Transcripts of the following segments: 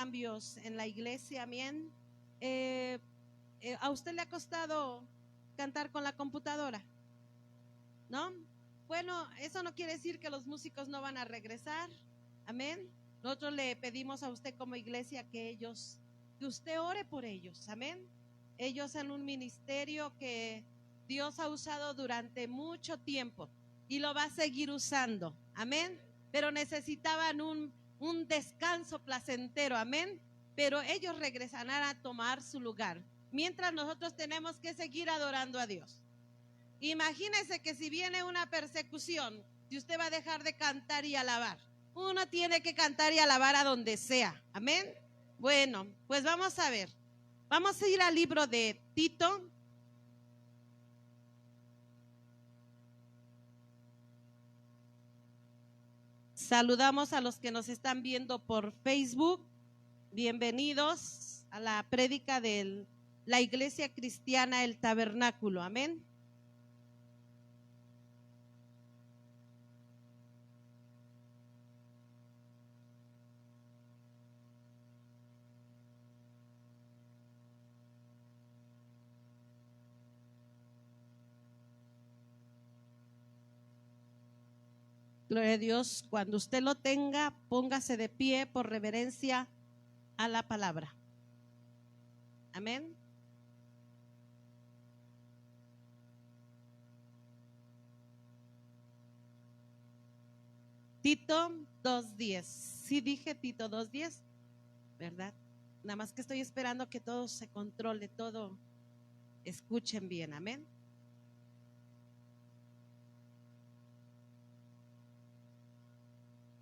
cambios en la iglesia, amén. ¿A usted le ha costado cantar con la computadora? ¿No? Bueno, eso no quiere decir que los músicos no van a regresar, amén. Nosotros le pedimos a usted como iglesia que usted ore por ellos, amén. Ellos son un ministerio que Dios ha usado durante mucho tiempo y lo va a seguir usando, amén. Pero necesitaban un descanso placentero, amén. Pero ellos regresarán a tomar su lugar, mientras nosotros tenemos que seguir adorando a Dios. Imagínese que si viene una persecución, si usted va a dejar de cantar y alabar. Uno tiene que cantar y alabar a donde sea, amén. Bueno, pues vamos a ver. Vamos a ir al libro de Tito. Saludamos a los que nos están viendo por Facebook. Bienvenidos a la prédica de la Iglesia Cristiana El Tabernáculo, amén. Gloria a Dios. Cuando usted lo tenga, póngase de pie por reverencia a la palabra. Amén. Tito 2:10. Sí dije Tito 2:10, ¿verdad? Nada más que estoy esperando que todo se controle, todo escuchen bien, amén.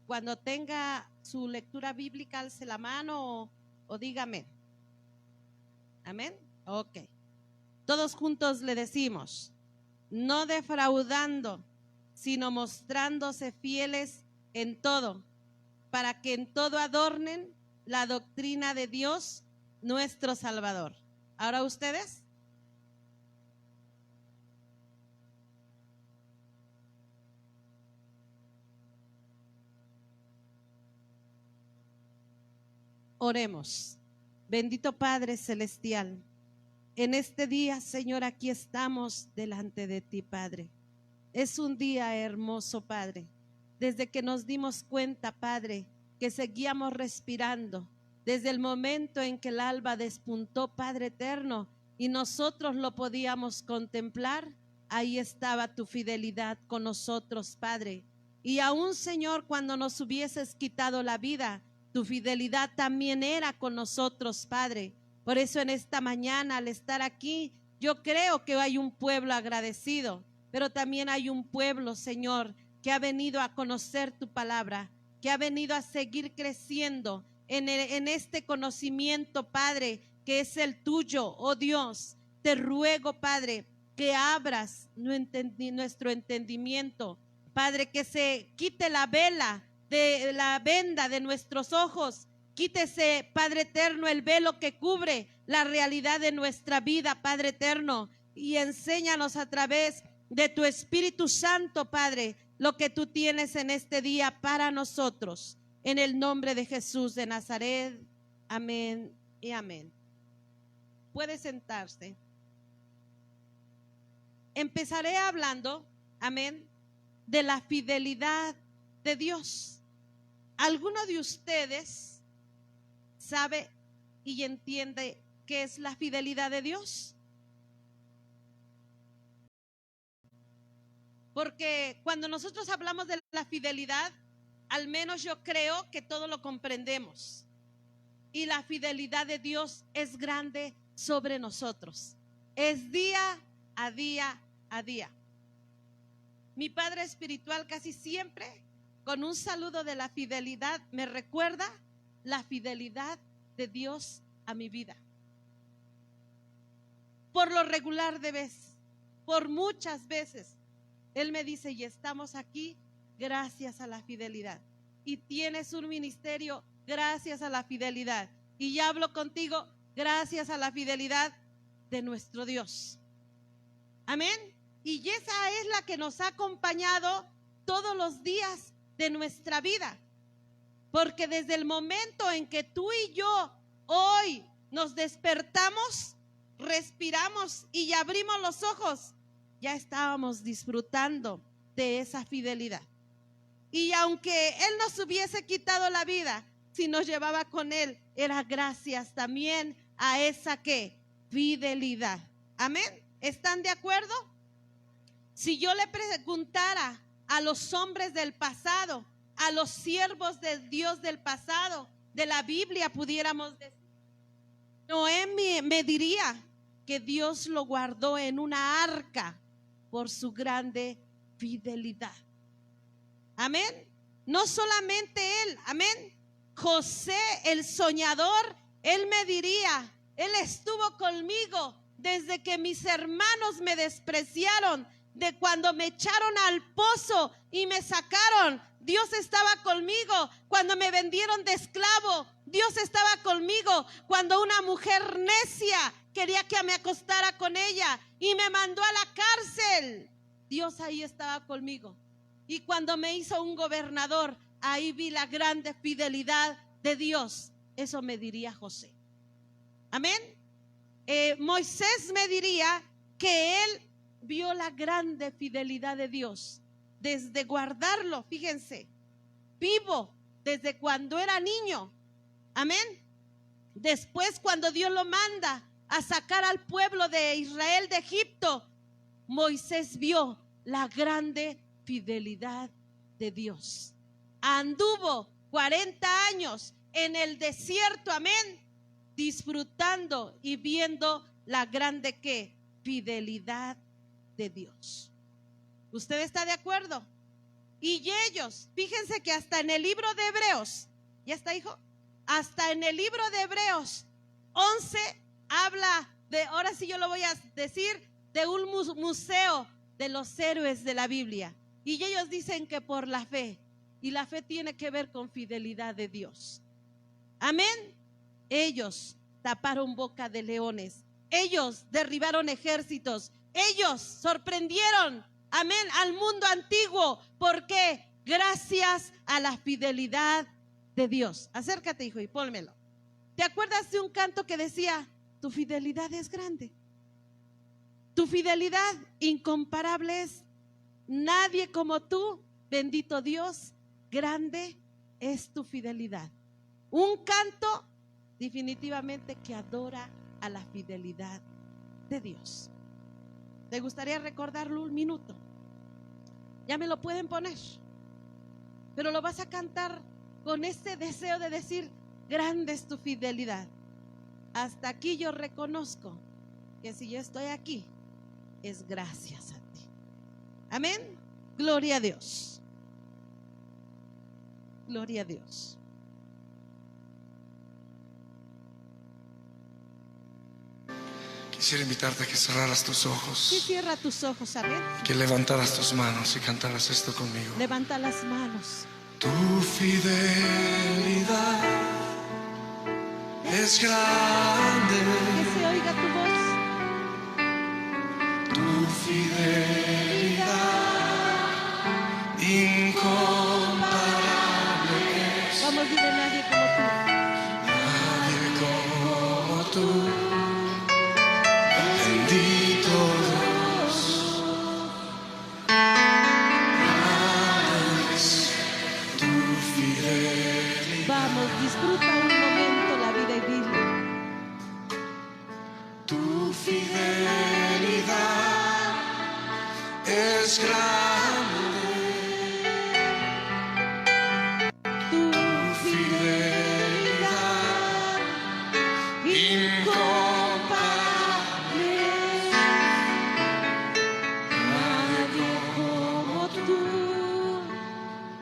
Cuando tenga su lectura bíblica, alce la mano o dígame. Amén. Ok. Todos juntos le decimos: no defraudando, sino mostrándose fieles en todo, para que en todo adornen la doctrina de Dios, nuestro Salvador. Ahora ustedes. Oremos. Bendito Padre Celestial, en este día, Señor, aquí estamos delante de ti, Padre. Es un día hermoso, Padre. Desde que nos dimos cuenta, Padre, que seguíamos respirando, desde el momento en que el alba despuntó, Padre eterno, y nosotros lo podíamos contemplar, ahí estaba tu fidelidad con nosotros, Padre. Y aún, Señor, cuando nos hubieses quitado la vida, tu fidelidad también era con nosotros, Padre. Por eso en esta mañana, al estar aquí, yo creo que hay un pueblo agradecido, pero también hay un pueblo, Señor, que ha venido a conocer tu palabra, que ha venido a seguir creciendo en este conocimiento, Padre, que es el tuyo, oh Dios. Te ruego, Padre, que abras nuestro entendimiento, Padre, que se quite la vela de la venda de nuestros ojos. Quítese, Padre eterno, el velo que cubre la realidad de nuestra vida, Padre eterno, y enséñanos a través de tu Espíritu Santo, Padre, lo que tú tienes en este día para nosotros. En el nombre de Jesús de Nazaret, amén y amén. Puede sentarse. Empezaré hablando, amén, de la fidelidad de Dios. ¿Alguno de ustedes sabe y entiende qué es la fidelidad de Dios? Porque cuando nosotros hablamos de la fidelidad, al menos yo creo que todo lo comprendemos. Y la fidelidad de Dios es grande sobre nosotros. Es día a día a día. Mi padre espiritual casi siempre, con un saludo de la fidelidad, me recuerda la fidelidad de Dios a mi vida. Por lo regular de veces, por muchas veces, Él me dice: y estamos aquí gracias a la fidelidad. Y tienes un ministerio gracias a la fidelidad. Y ya hablo contigo gracias a la fidelidad de nuestro Dios. Amén. Y esa es la que nos ha acompañado todos los días de nuestra vida. Porque desde el momento en que tú y yo hoy nos despertamos, respiramos y abrimos los ojos, ya estábamos disfrutando de esa fidelidad. Y aunque Él nos hubiese quitado la vida, si nos llevaba con Él, era gracias también a esa ¿qué? Fidelidad. Amén. ¿Están de acuerdo? Si yo le preguntara a los hombres del pasado, a los siervos de Dios del pasado, de la Biblia, pudiéramos decir, Noé me diría que Dios lo guardó en una arca por su grande fidelidad. Amén. No solamente él, amén. José, el soñador, él me diría, él estuvo conmigo desde que mis hermanos me despreciaron, de cuando me echaron al pozo y me sacaron. Dios estaba conmigo cuando me vendieron de esclavo. Dios estaba conmigo cuando una mujer necia quería que me acostara con ella y me mandó a la cárcel. Dios ahí estaba conmigo. Y cuando me hizo un gobernador, ahí vi la grande fidelidad de Dios. Eso me diría José. Amén. Moisés me diría que él vio la grande fidelidad de Dios desde guardarlo, fíjense, vivo desde cuando era niño. Amén. Después, cuando Dios lo manda a sacar al pueblo de Israel de Egipto, Moisés vio la grande fidelidad de Dios. Anduvo 40 años en el desierto, amén, disfrutando y viendo la grande ¿qué? Fidelidad de Dios. ¿Usted está de acuerdo? Y ellos, fíjense que hasta en el libro de Hebreos, ¿ya está, hijo? Hasta en el libro de Hebreos 11 habla de, ahora sí yo lo voy a decir, de un museo de los héroes de la Biblia. Y ellos dicen que por la fe, y la fe tiene que ver con fidelidad de Dios. Amén. Ellos taparon boca de leones, ellos derribaron ejércitos, ellos sorprendieron, amén, al mundo antiguo. ¿Por qué? Gracias a la fidelidad de Dios. Acércate, hijo, y pónmelo. ¿Te acuerdas de un canto que decía, tu fidelidad es grande? Tu fidelidad incomparable es. Nadie como tú, bendito Dios, grande es tu fidelidad. Un canto definitivamente que adora a la fidelidad de Dios. ¿Te gustaría recordarlo un minuto? Ya me lo pueden poner, pero lo vas a cantar con este deseo de decir, grande es tu fidelidad. Hasta aquí yo reconozco que si yo estoy aquí es gracias a ti. Amén. Gloria a Dios. Gloria a Dios. Quisiera invitarte a que cerraras tus ojos. Sí, cierra tus ojos, amén. Que levantaras tus manos y cantaras esto conmigo. Levanta las manos. Tu fidelidad es grande. Que se oiga tu voz. Tu fidelidad incomparable es. Vamos, dile, nadie como tú. Nadie como tú. Bendito Dios. Grande es tu fidelidad. Vamos, disfruta un momento la vida y dile. Tu fidelidad es grande. Tu fidelidad incomparable. Nadie como tú.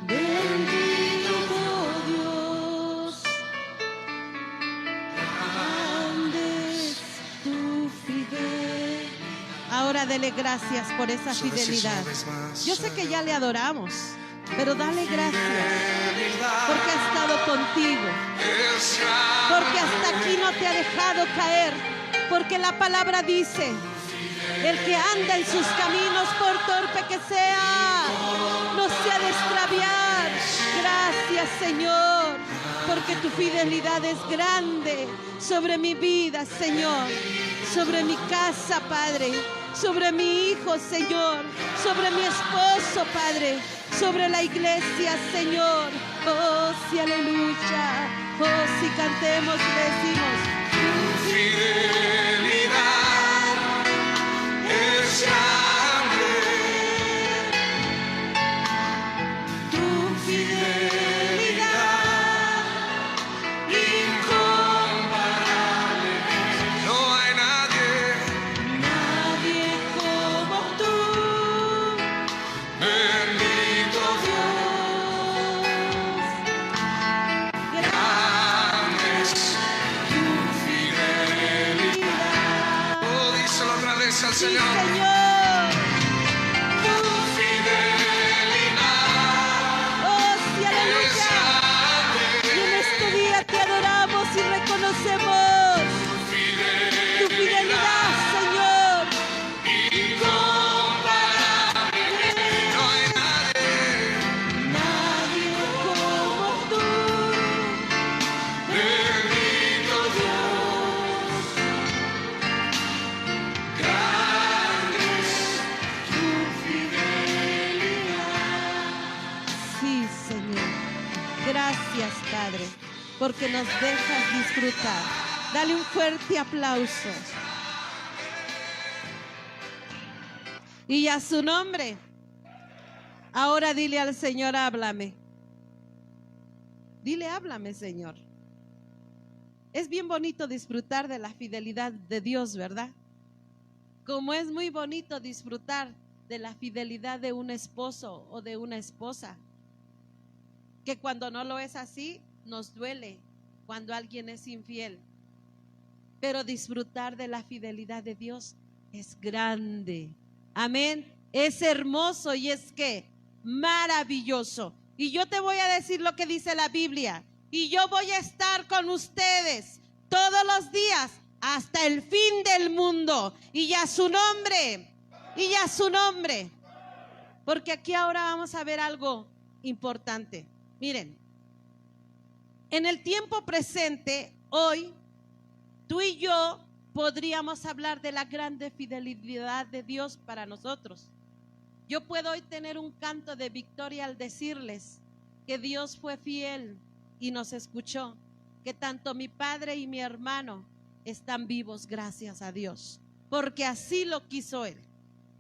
Bendito Dios. Grande es tu fidelidad. Ahora dele gracias por esa fidelidad. Yo sé que ya le adoramos, pero dale gracias porque ha estado contigo, porque hasta aquí no te ha dejado caer, porque la palabra dice, el que anda en sus caminos, por torpe que sea, no se ha de extraviar. Gracias, Señor. porque tu fidelidad es grande sobre mi vida, Señor, sobre mi casa, Padre, sobre mi hijo, Señor, sobre mi esposo, Padre, sobre la iglesia, Señor. Oh, sí, aleluya. Oh, sí, cantemos y decimos: Tu fidelidad es grande. Tu fidelidad incomparable. No hay nadie como tú, bendito Dios. grande es tu fidelidad. Oh, díselo otra vez al Sí, Señor. Señor. Tu fidelidad Oh, sí, es aleluya. grande. Y en este día te adoramos y reconocemos tu fidelidad, Señor. Incomparable. No hay Nadie como tú. bendito Dios. Grande es tu fidelidad. Sí, Señor. Gracias, Padre, porque nos dejas disfrutar. Dale un fuerte aplauso. Y a su nombre. Ahora dile al Señor: háblame. Dile: háblame, Señor. Es bien bonito disfrutar de la fidelidad de Dios, ¿verdad? Como es muy bonito disfrutar de la fidelidad de un esposo o de una esposa, que cuando no lo es así, nos duele cuando alguien es infiel. Pero disfrutar de la fidelidad de Dios es grande. Amén. Es hermoso y es que maravilloso. Y yo te voy a decir lo que dice la Biblia. Y yo voy a estar con ustedes todos los días hasta el fin del mundo. Y a su nombre. Y a su nombre. Porque aquí ahora vamos a ver algo importante. Miren, en el tiempo presente, hoy, tú y yo podríamos hablar de la grande fidelidad de Dios para nosotros. Yo puedo hoy tener un canto de victoria al decirles que Dios fue fiel y nos escuchó, que tanto mi padre y mi hermano están vivos, gracias a Dios, porque así lo quiso Él.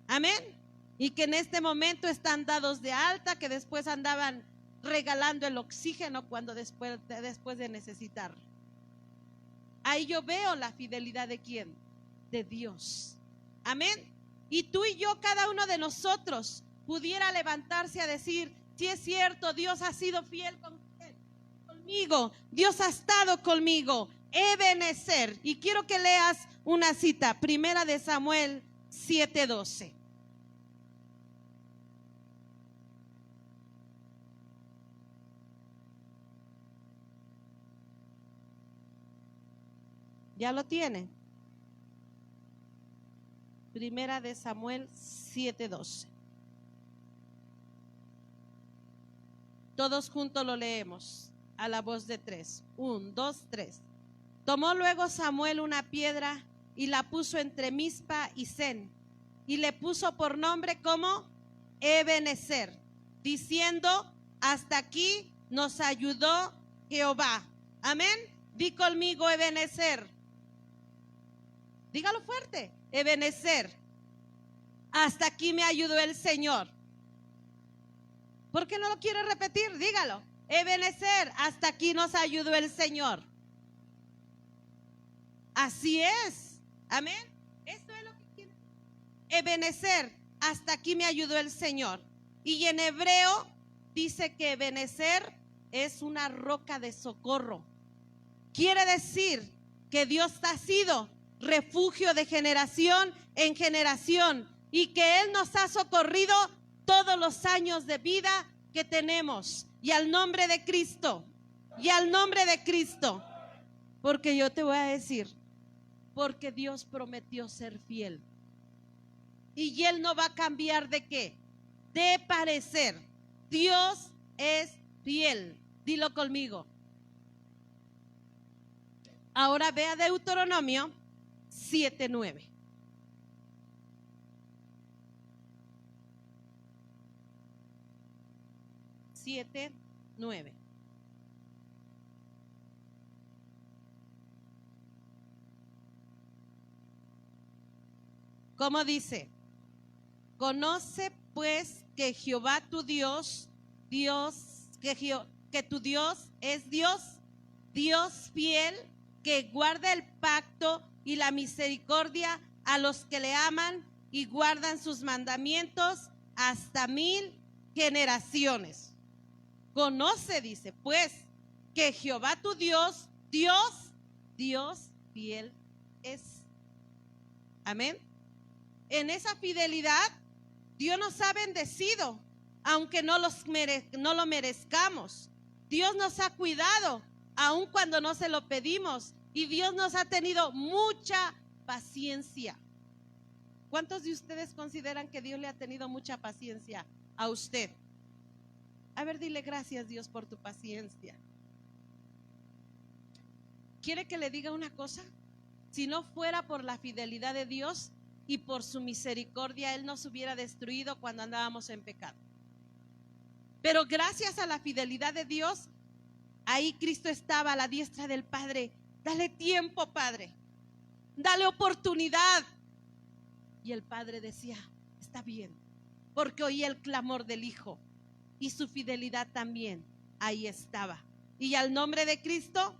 Amén. Y que en este momento están dados de alta, que después andaban regalando el oxígeno cuando después de necesitar. Ahí yo veo la fidelidad de ¿quién? De Dios. Amén. Y tú y yo, cada uno de nosotros, pudiera levantarse a decir: sí, es cierto, Dios ha sido fiel conmigo, Dios ha estado conmigo. Ebenezer. Y quiero que leas una cita, 1 de Samuel 7:12. ¿Ya lo tiene? 1 de Samuel 7:12. Todos juntos lo leemos a la voz de 3. 1, 2, 3. Tomó luego Samuel una piedra y la puso entre Mizpa y Sen, y le puso por nombre como Ebenezer, diciendo: hasta aquí nos ayudó Jehová. Amén. Di conmigo: Ebenezer. Dígalo fuerte: Ebenezer. Hasta aquí me ayudó el Señor. ¿Por qué no lo quiere repetir? Dígalo: Ebenezer, hasta aquí nos ayudó el Señor. Así es. Amén. Esto es lo que quiere. Ebenezer, hasta aquí me ayudó el Señor. Y en hebreo dice que Ebenezer es una roca de socorro. Quiere decir que Dios ha sido refugio de generación en generación y que Él nos ha socorrido todos los años de vida que tenemos. Y al nombre de Cristo, y al nombre de Cristo, porque yo te voy a decir, porque Dios prometió ser fiel. Y Él no va a cambiar de qué, de parecer. Dios es fiel. Dilo conmigo: Ahora ve a Deuteronomio 7:9. ¿Cómo dice? Conoce pues que Jehová tu Dios, que tu Dios es Dios fiel, que guarda el pacto y la misericordia a los que le aman y guardan sus mandamientos hasta 1000 generaciones. Conoce, dice, pues, que Jehová tu Dios fiel es. Amén. En esa fidelidad, Dios nos ha bendecido, aunque no lo merezcamos. Dios nos ha cuidado, aun cuando no se lo pedimos. Y Dios nos ha tenido mucha paciencia. ¿Cuántos de ustedes consideran que Dios le ha tenido mucha paciencia a usted? A ver, dile gracias, Dios, por tu paciencia. ¿Quiere que le diga una cosa? Si no fuera por la fidelidad de Dios y por su misericordia, Él nos hubiera destruido cuando andábamos en pecado. Pero gracias a la fidelidad de Dios, ahí Cristo estaba a la diestra del Padre. Dale tiempo, Padre. Dale oportunidad. Y el Padre decía, está bien, porque oía el clamor del Hijo y su fidelidad también ahí estaba. Y al nombre de Cristo,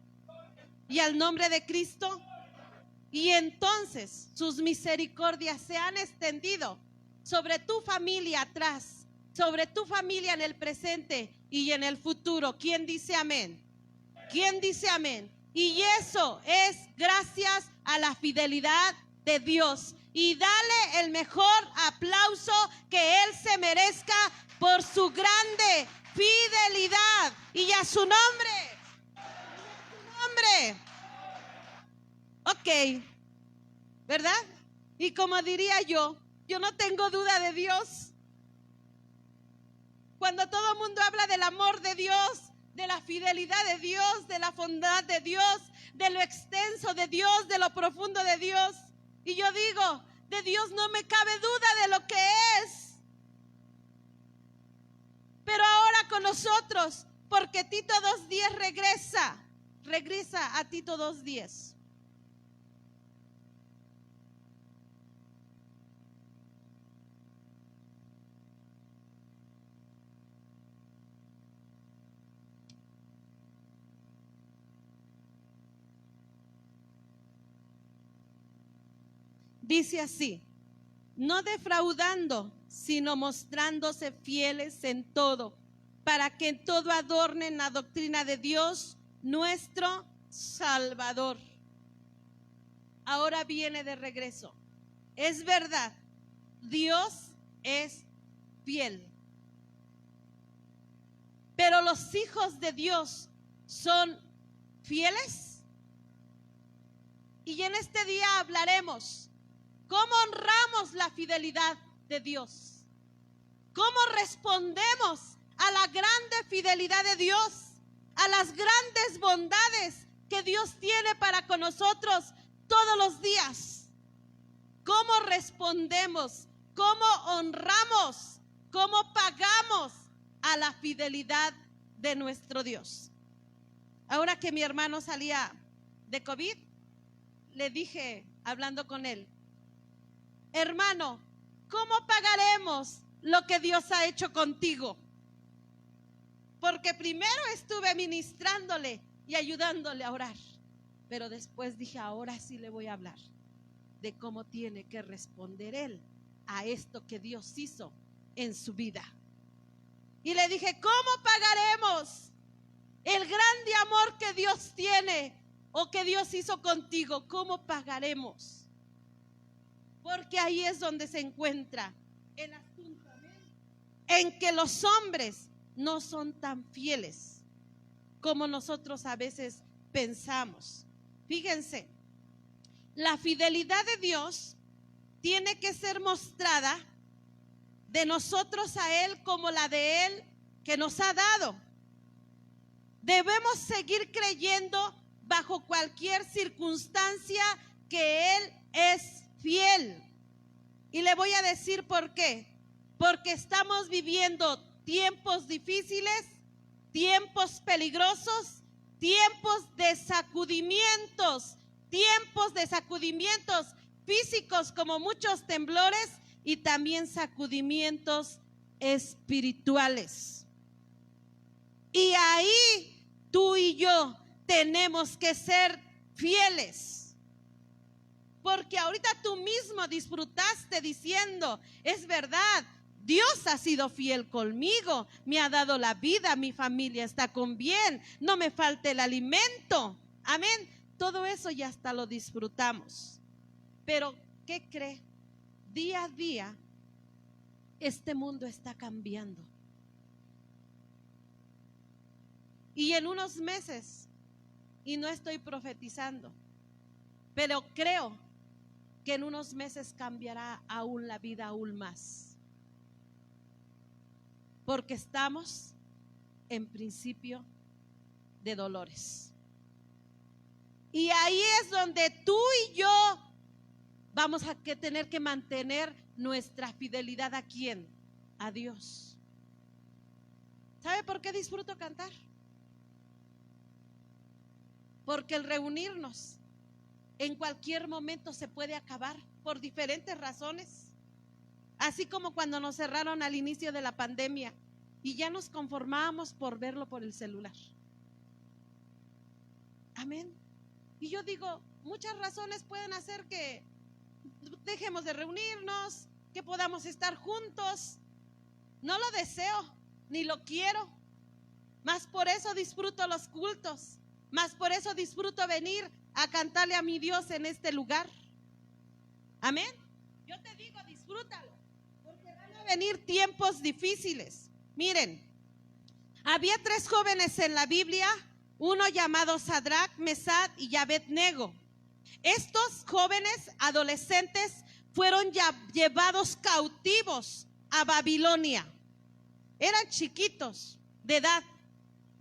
y entonces sus misericordias se han extendido sobre tu familia atrás, sobre tu familia en el presente y en el futuro. ¿Quién dice amén? ¿Quién dice amén? Y eso es gracias a la fidelidad de Dios. Y dale el mejor aplauso que Él se merezca por su grande fidelidad. Y a su nombre. Ok, ¿verdad? Y como diría yo no tengo duda de Dios. Cuando todo el mundo habla del amor de Dios, de la fidelidad de Dios, de la bondad de Dios, de lo extenso de Dios, de lo profundo de Dios, y yo digo, de Dios no me cabe duda de lo que es. Pero ahora con nosotros, porque Tito 2:10 regresa a Tito 2:10. Dice así: no defraudando, sino mostrándose fieles en todo, para que en todo adornen la doctrina de Dios, nuestro Salvador. Ahora viene de regreso. Es verdad, Dios es fiel. Pero los hijos de Dios son fieles. Y en este día hablaremos cómo honramos la fidelidad de Dios. ¿Cómo respondemos a la grande fidelidad de Dios? A las grandes bondades que Dios tiene para con nosotros todos los días. ¿Cómo respondemos? ¿Cómo honramos? ¿Cómo pagamos a la fidelidad de nuestro Dios? Ahora que mi hermano salía de COVID, le dije, hablando con él, hermano, ¿cómo pagaremos lo que Dios ha hecho contigo? Porque primero estuve ministrándole y ayudándole a orar, pero después dije, ahora sí le voy a hablar de cómo tiene que responder él a esto que Dios hizo en su vida. Y le dije, ¿cómo pagaremos el grande amor que Dios tiene o que Dios hizo contigo? ¿Cómo pagaremos? Porque ahí es donde se encuentra el asunto, en que los hombres no son tan fieles como nosotros a veces pensamos. Fíjense, la fidelidad de Dios tiene que ser mostrada de nosotros a Él como la de Él que nos ha dado. Debemos seguir creyendo bajo cualquier circunstancia que Él es fiel. Y le voy a decir por qué. Porque estamos viviendo tiempos difíciles, tiempos peligrosos, tiempos de sacudimientos físicos como muchos temblores y también sacudimientos espirituales. Y ahí tú y yo tenemos que ser fieles. Porque ahorita tú mismo disfrutaste diciendo, es verdad, Dios ha sido fiel conmigo, me ha dado la vida, mi familia está con bien, no me falta el alimento. Amén. Todo eso ya hasta lo disfrutamos. Pero, ¿qué cree? Día a día, este mundo está cambiando. Y en unos meses, y no estoy profetizando, pero creo que en unos meses cambiará aún la vida aún más. Porque estamos en principio de dolores. Y ahí es donde tú y yo vamos a tener que mantener nuestra fidelidad ¿a quién? A Dios. ¿Sabe por qué disfruto cantar? Porque el reunirnos en cualquier momento se puede acabar por diferentes razones. Así como cuando nos cerraron al inicio de la pandemia y ya nos conformábamos por verlo por el celular. Amén. Y yo digo, muchas razones pueden hacer que dejemos de reunirnos, que podamos estar juntos. No lo deseo, ni lo quiero. Más por eso disfruto los cultos. Más por eso disfruto venir a cantarle a mi Dios en este lugar. Amén. Yo te digo, disfrútalo, porque van a venir tiempos difíciles. Miren, había 3 jóvenes en la Biblia, uno llamado Sadrach, Mesach y Abed-nego. Estos jóvenes adolescentes fueron llevados cautivos a Babilonia. Eran chiquitos de edad.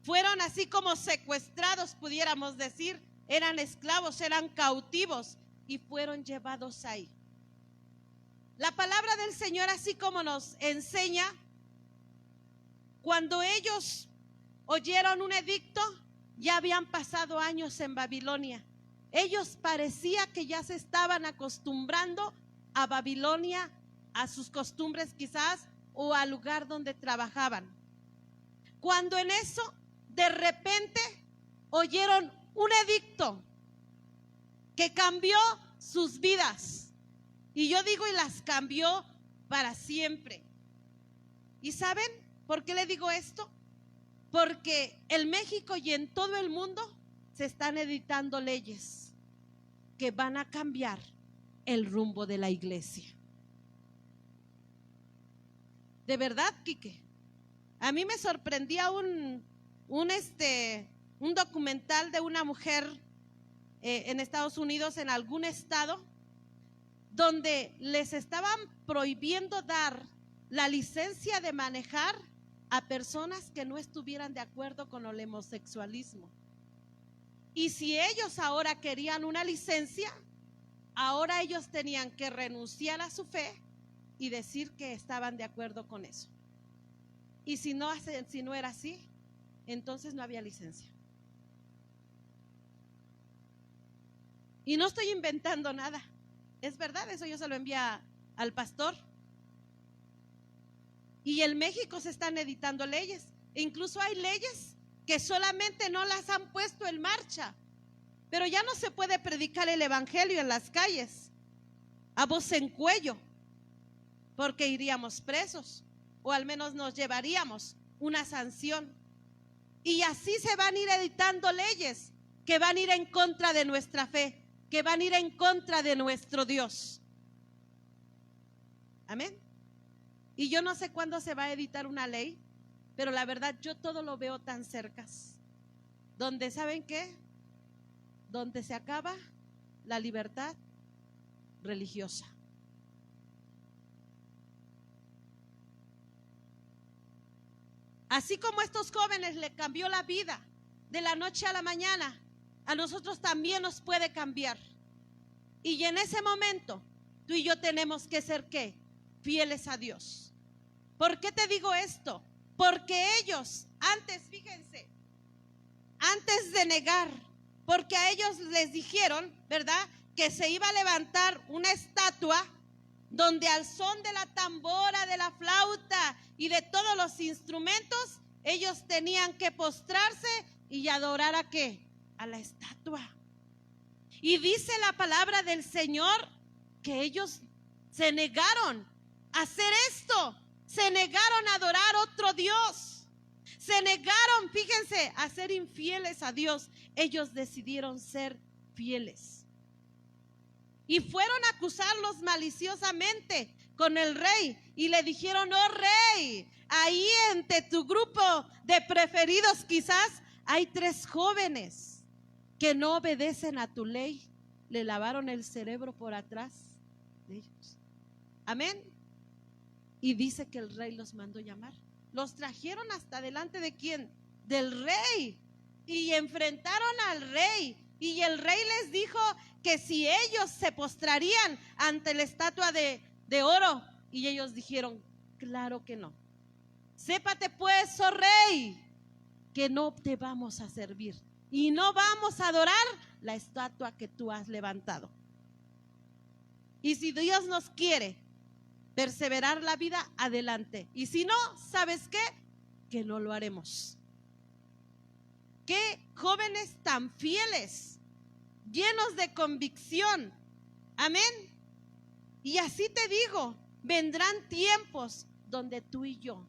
Fueron así como secuestrados, pudiéramos decir. Eran esclavos, eran cautivos y fueron llevados ahí. La palabra del Señor, así como nos enseña, cuando ellos oyeron un edicto, ya habían pasado años en Babilonia. Ellos parecía que ya se estaban acostumbrando a Babilonia, a sus costumbres quizás, o al lugar donde trabajaban. Cuando en eso, de repente, oyeron un edicto que cambió sus vidas. Y yo digo, y las cambió para siempre. ¿Y saben por qué le digo esto? Porque en México y en todo el mundo se están editando leyes que van a cambiar el rumbo de la iglesia. De verdad, Quique, a mí me sorprendía un documental de una mujer en Estados Unidos, en algún estado, donde les estaban prohibiendo dar la licencia de manejar a personas que no estuvieran de acuerdo con el homosexualismo. Y si ellos ahora querían una licencia, ahora ellos tenían que renunciar a su fe y decir que estaban de acuerdo con eso. Y si no era así, entonces no había licencia. Y no estoy inventando nada. Es verdad, eso yo se lo envié al pastor. Y en México se están editando leyes. E incluso hay leyes que solamente no las han puesto en marcha. Pero ya no se puede predicar el evangelio en las calles a voz en cuello, porque iríamos presos, o al menos nos llevaríamos una sanción. Y así se van a ir editando leyes que van a ir en contra de nuestra fe, que van a ir en contra de nuestro Dios. Amén. Y yo no sé cuándo se va a editar una ley, pero la verdad yo todo lo veo tan cerca, donde, ¿saben qué? Donde se acaba la libertad religiosa. Así como a estos jóvenes le cambió la vida de la noche a la mañana, a nosotros también nos puede cambiar. Y en ese momento, tú y yo tenemos que ser, ¿qué? Fieles a Dios. ¿Por qué te digo esto? Porque ellos, fíjense, antes de negar, porque a ellos les dijeron, ¿verdad?, que se iba a levantar una estatua donde al son de la tambora, de la flauta y de todos los instrumentos, ellos tenían que postrarse y adorar ¿a qué? A la estatua. Y dice la palabra del Señor que ellos se negaron a hacer esto, se negaron a adorar otro Dios, se negaron, fíjense, a ser infieles a Dios. Ellos decidieron ser fieles. Y fueron a acusarlos maliciosamente con el rey y le dijeron: oh rey, ahí entre tu grupo de preferidos quizás hay 3 jóvenes que no obedecen a tu ley. Le lavaron el cerebro por atrás de ellos. Amén. Y dice que el rey los mandó llamar. Los trajeron hasta delante de ¿quién? Del rey. Y enfrentaron al rey. Y el rey les dijo que si ellos se postrarían ante la estatua de oro. Y ellos dijeron: claro que no. Sépate pues, oh rey, que no te vamos a servir y no vamos a adorar la estatua que tú has levantado. Y si Dios nos quiere perseverar la vida, adelante. Y si no, ¿sabes qué? Que no lo haremos. Qué jóvenes tan fieles, llenos de convicción. Amén. Y así te digo, vendrán tiempos donde tú y yo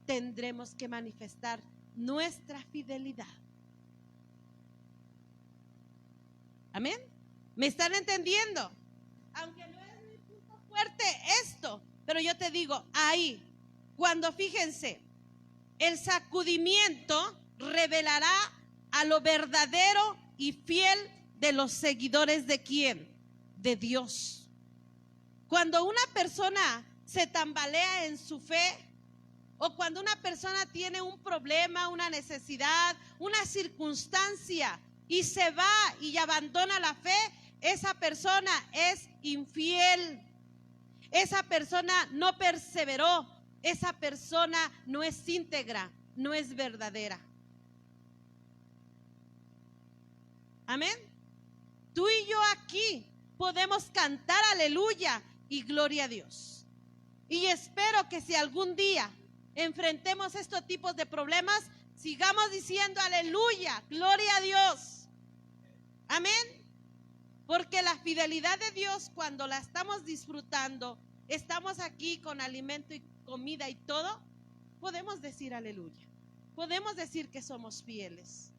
tendremos que manifestar nuestra fidelidad. Amén. ¿Me están entendiendo? Aunque no es mi punto fuerte esto, pero yo te digo, ahí, cuando fíjense, el sacudimiento revelará a lo verdadero y fiel de los seguidores de ¿quién? De Dios. Cuando una persona se tambalea en su fe, o cuando una persona tiene un problema, una necesidad, una circunstancia y se va y abandona la fe, esa persona es infiel. Esa persona no perseveró. Esa persona no es íntegra, no es verdadera. Amén. Tú y yo aquí podemos cantar aleluya y gloria a Dios. Y espero que si algún día enfrentemos estos tipos de problemas, sigamos diciendo aleluya, gloria a Dios. Amén. Porque la fidelidad de Dios, cuando la estamos disfrutando, estamos aquí con alimento y comida y todo, podemos decir aleluya. Podemos decir que somos fieles.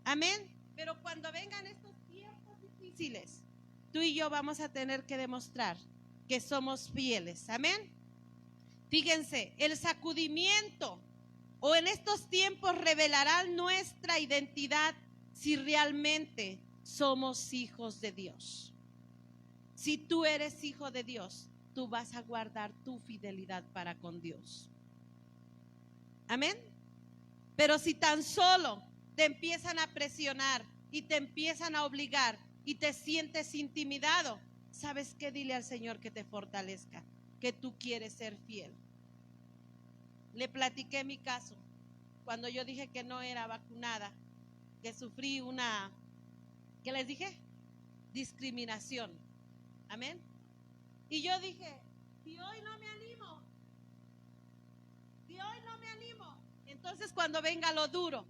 Amén. Pero cuando vengan estos tiempos difíciles, tú y yo vamos a tener que demostrar que somos fieles. Amén. Fíjense, el sacudimiento o en estos tiempos revelará nuestra identidad si realmente somos hijos de Dios. Si tú eres hijo de Dios, tú vas a guardar tu fidelidad para con Dios. Amén. Pero si tan solo te empiezan a presionar y te empiezan a obligar y te sientes intimidado, ¿sabes qué? Dile al Señor que te fortalezca, que tú quieres ser fiel. Le platiqué mi caso cuando yo dije que no era vacunada, que sufrí una, ¿qué les dije? Discriminación. Amén. Y yo dije, si hoy no me animo, entonces cuando venga lo duro,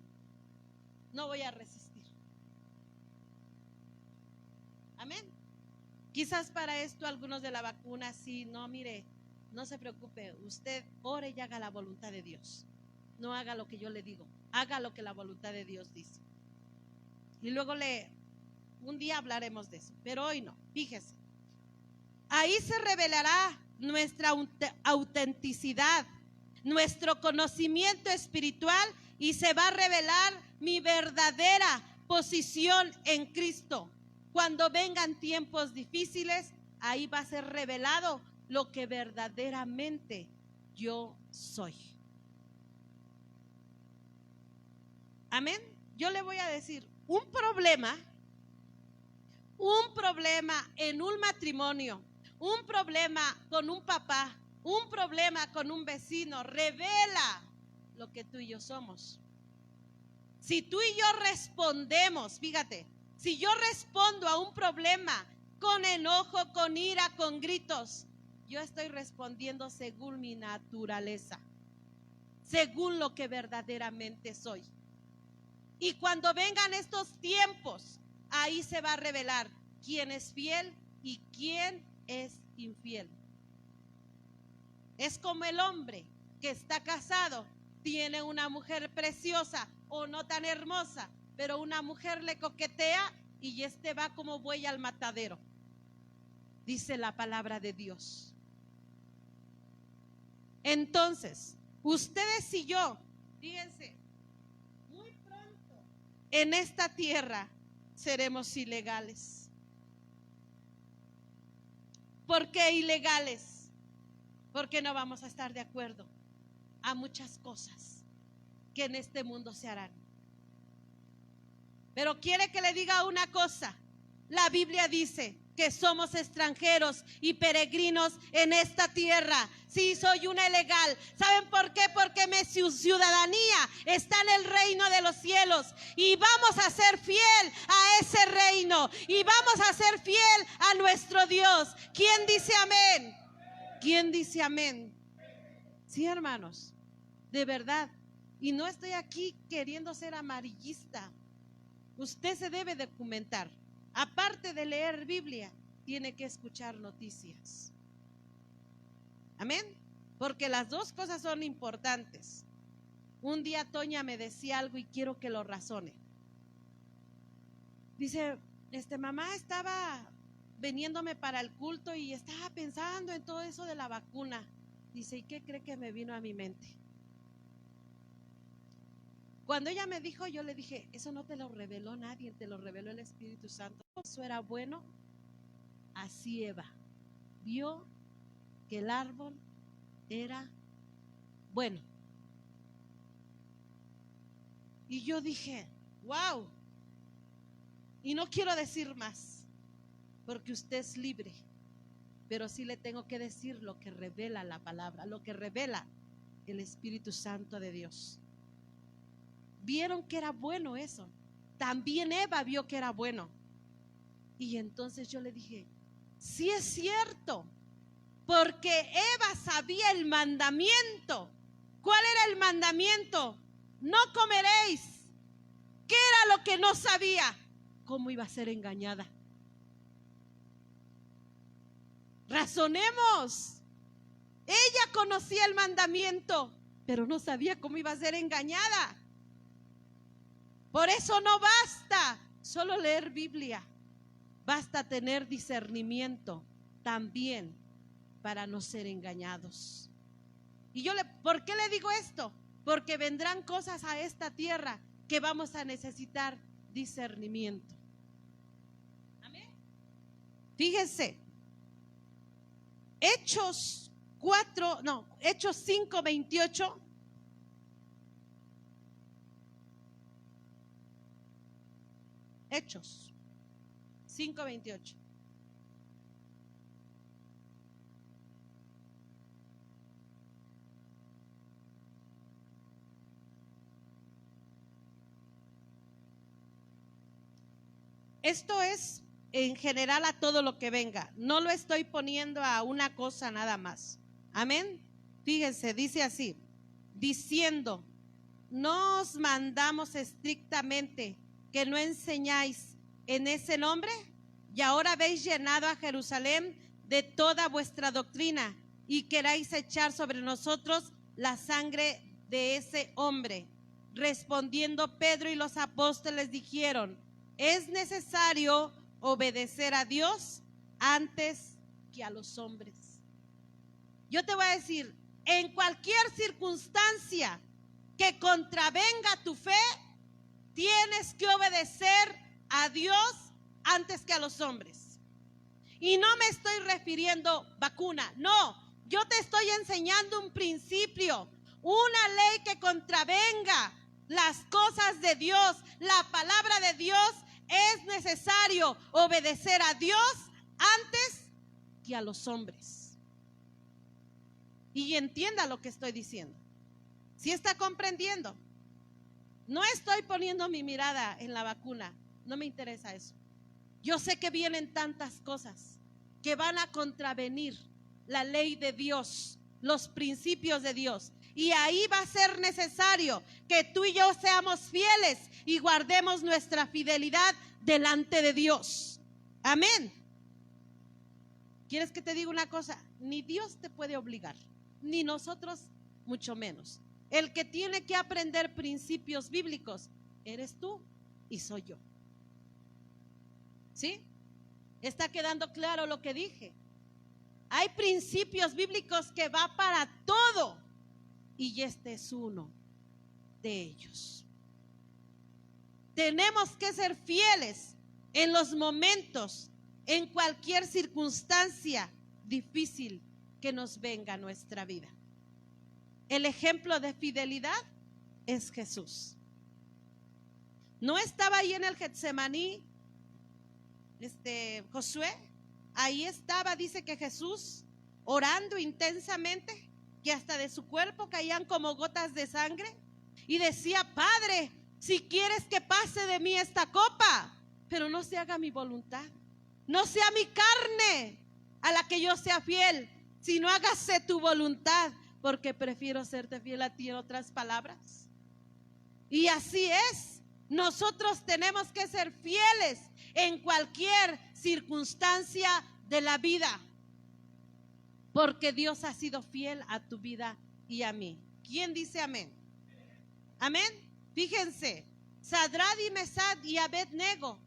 no voy a resistir. Amén. Quizás para esto algunos de la vacuna sí, no, mire, no se preocupe, usted ore y haga la voluntad de Dios. No haga lo que yo le digo, haga lo que la voluntad de Dios dice. Y luego un día hablaremos de eso, pero hoy no, fíjese. Ahí se revelará nuestra autenticidad, nuestro conocimiento espiritual y se va a revelar mi verdadera posición en Cristo. Cuando vengan tiempos difíciles, ahí va a ser revelado lo que verdaderamente yo soy. Amén. Yo le voy a decir, un problema en un matrimonio, un problema con un papá, un problema con un vecino, revela lo que tú y yo somos. Si tú y yo respondemos, fíjate, si yo respondo a un problema con enojo, con ira, con gritos, yo estoy respondiendo según mi naturaleza, según lo que verdaderamente soy. Y cuando vengan estos tiempos, ahí se va a revelar quién es fiel y quién es infiel. Es como el hombre que está casado, tiene una mujer preciosa o no tan hermosa, pero una mujer le coquetea y va como buey al matadero, dice la palabra de Dios. Entonces, ustedes y yo, fíjense, muy pronto en esta tierra seremos ilegales. ¿Por qué ilegales? Porque no vamos a estar de acuerdo a muchas cosas que en este mundo se harán. Pero quiere que le diga una cosa. La Biblia dice que somos extranjeros y peregrinos en esta tierra. Sí, soy una ilegal. ¿Saben por qué? Porque mi ciudadanía está en el reino de los cielos y vamos a ser fiel a ese reino y vamos a ser fiel a nuestro Dios. ¿Quién dice amén? ¿Quién dice amén? Sí, hermanos, de verdad. Y no estoy aquí queriendo ser amarillista. Usted se debe documentar. Aparte de leer Biblia, tiene que escuchar noticias. Amén. Porque las dos cosas son importantes. Un día Toña me decía algo y quiero que lo razone. Dice, mamá estaba veniéndome para el culto y estaba pensando en todo eso de la vacuna. Dice, ¿y qué cree que me vino a mi mente? Cuando ella me dijo, yo le dije, eso no te lo reveló nadie, te lo reveló el Espíritu Santo. Eso era bueno. Así Eva vio que el árbol era bueno. Y yo dije, wow. Y no quiero decir más, porque usted es libre. Pero sí le tengo que decir lo que revela la palabra, lo que revela el Espíritu Santo de Dios. Vieron que era bueno eso. También Eva vio que era bueno. Y entonces yo le dije, sí es cierto, porque Eva sabía el mandamiento. ¿Cuál era el mandamiento? No comeréis. ¿Qué era lo que no sabía? ¿Cómo iba a ser engañada? Razonemos. Ella conocía el mandamiento, pero no sabía cómo iba a ser engañada. Por eso no basta solo leer Biblia, basta tener discernimiento también para no ser engañados. Y ¿por qué le digo esto? Porque vendrán cosas a esta tierra que vamos a necesitar discernimiento. Amén. Fíjense, Hechos 5:28. Hechos 5:28. Esto es en general a todo lo que venga. No lo estoy poniendo a una cosa nada más. Amén. Fíjense, dice así, diciendo, no os mandamos estrictamente que no enseñáis en ese nombre, y ahora habéis llenado a Jerusalén de toda vuestra doctrina y queráis echar sobre nosotros la sangre de ese hombre. Respondiendo Pedro y los apóstoles dijeron, es necesario obedecer a Dios antes que a los hombres. Yo te voy a decir, en cualquier circunstancia que contravenga tu fe, tienes que obedecer a Dios antes que a los hombres. Y no me estoy refiriendo vacuna, no, yo te estoy enseñando un principio, una ley que contravenga las cosas de Dios, la palabra de Dios, es necesario obedecer a Dios antes que a los hombres. Y entienda lo que estoy diciendo. ¿Sí está comprendiendo? No estoy poniendo mi mirada en la vacuna, no me interesa eso. Yo sé que vienen tantas cosas que van a contravenir la ley de Dios, los principios de Dios. Y ahí va a ser necesario que tú y yo seamos fieles y guardemos nuestra fidelidad delante de Dios. Amén. ¿Quieres que te diga una cosa? Ni Dios te puede obligar, ni nosotros mucho menos. El que tiene que aprender principios bíblicos eres tú y soy yo. ¿Sí? ¿Está quedando claro lo que dije? Hay principios bíblicos que va para todo y este es uno de ellos. Tenemos que ser fieles en los momentos, en cualquier circunstancia difícil que nos venga a nuestra vida. El ejemplo de fidelidad es Jesús. No estaba ahí en el Getsemaní, Josué, ahí estaba, dice que Jesús orando intensamente, que hasta de su cuerpo caían como gotas de sangre, y decía: Padre, si quieres que pase de mí esta copa, pero no se haga mi voluntad, no sea mi carne a la que yo sea fiel, sino hágase tu voluntad, porque prefiero serte fiel a ti, en otras palabras. Y así es, nosotros tenemos que ser fieles en cualquier circunstancia de la vida, porque Dios ha sido fiel a tu vida y a mí. ¿Quién dice amén? Amén. Fíjense, Sadrad y Mesad y Abednego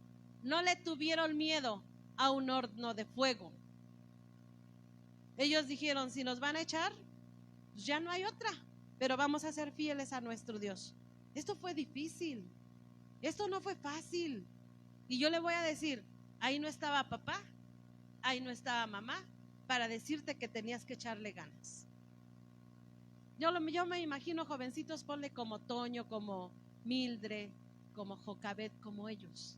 no le tuvieron miedo a un horno de fuego. Ellos dijeron: si nos van a echar, pues ya no hay otra, pero vamos a ser fieles a nuestro Dios. Esto fue difícil, esto no fue fácil. Y yo le voy a decir, ahí no estaba papá, ahí no estaba mamá para decirte que tenías que echarle ganas. Yo me imagino jovencitos, ponle como Toño, como Mildred, como Jocabet, como ellos.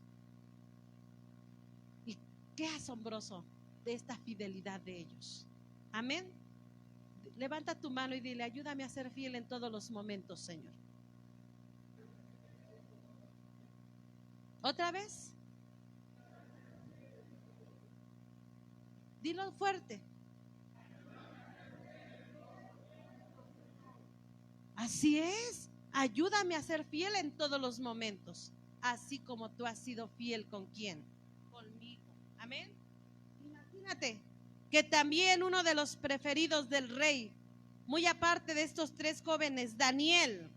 Y qué asombroso de esta fidelidad de ellos. Amén. Levanta tu mano y dile: ayúdame a ser fiel en todos los momentos, Señor. ¿Otra vez? Dilo fuerte. Así es. Ayúdame a ser fiel en todos los momentos, así como tú has sido fiel. ¿Con quién? Conmigo. Amén. Imagínate que también uno de los preferidos del rey, muy aparte de estos tres jóvenes, Daniel,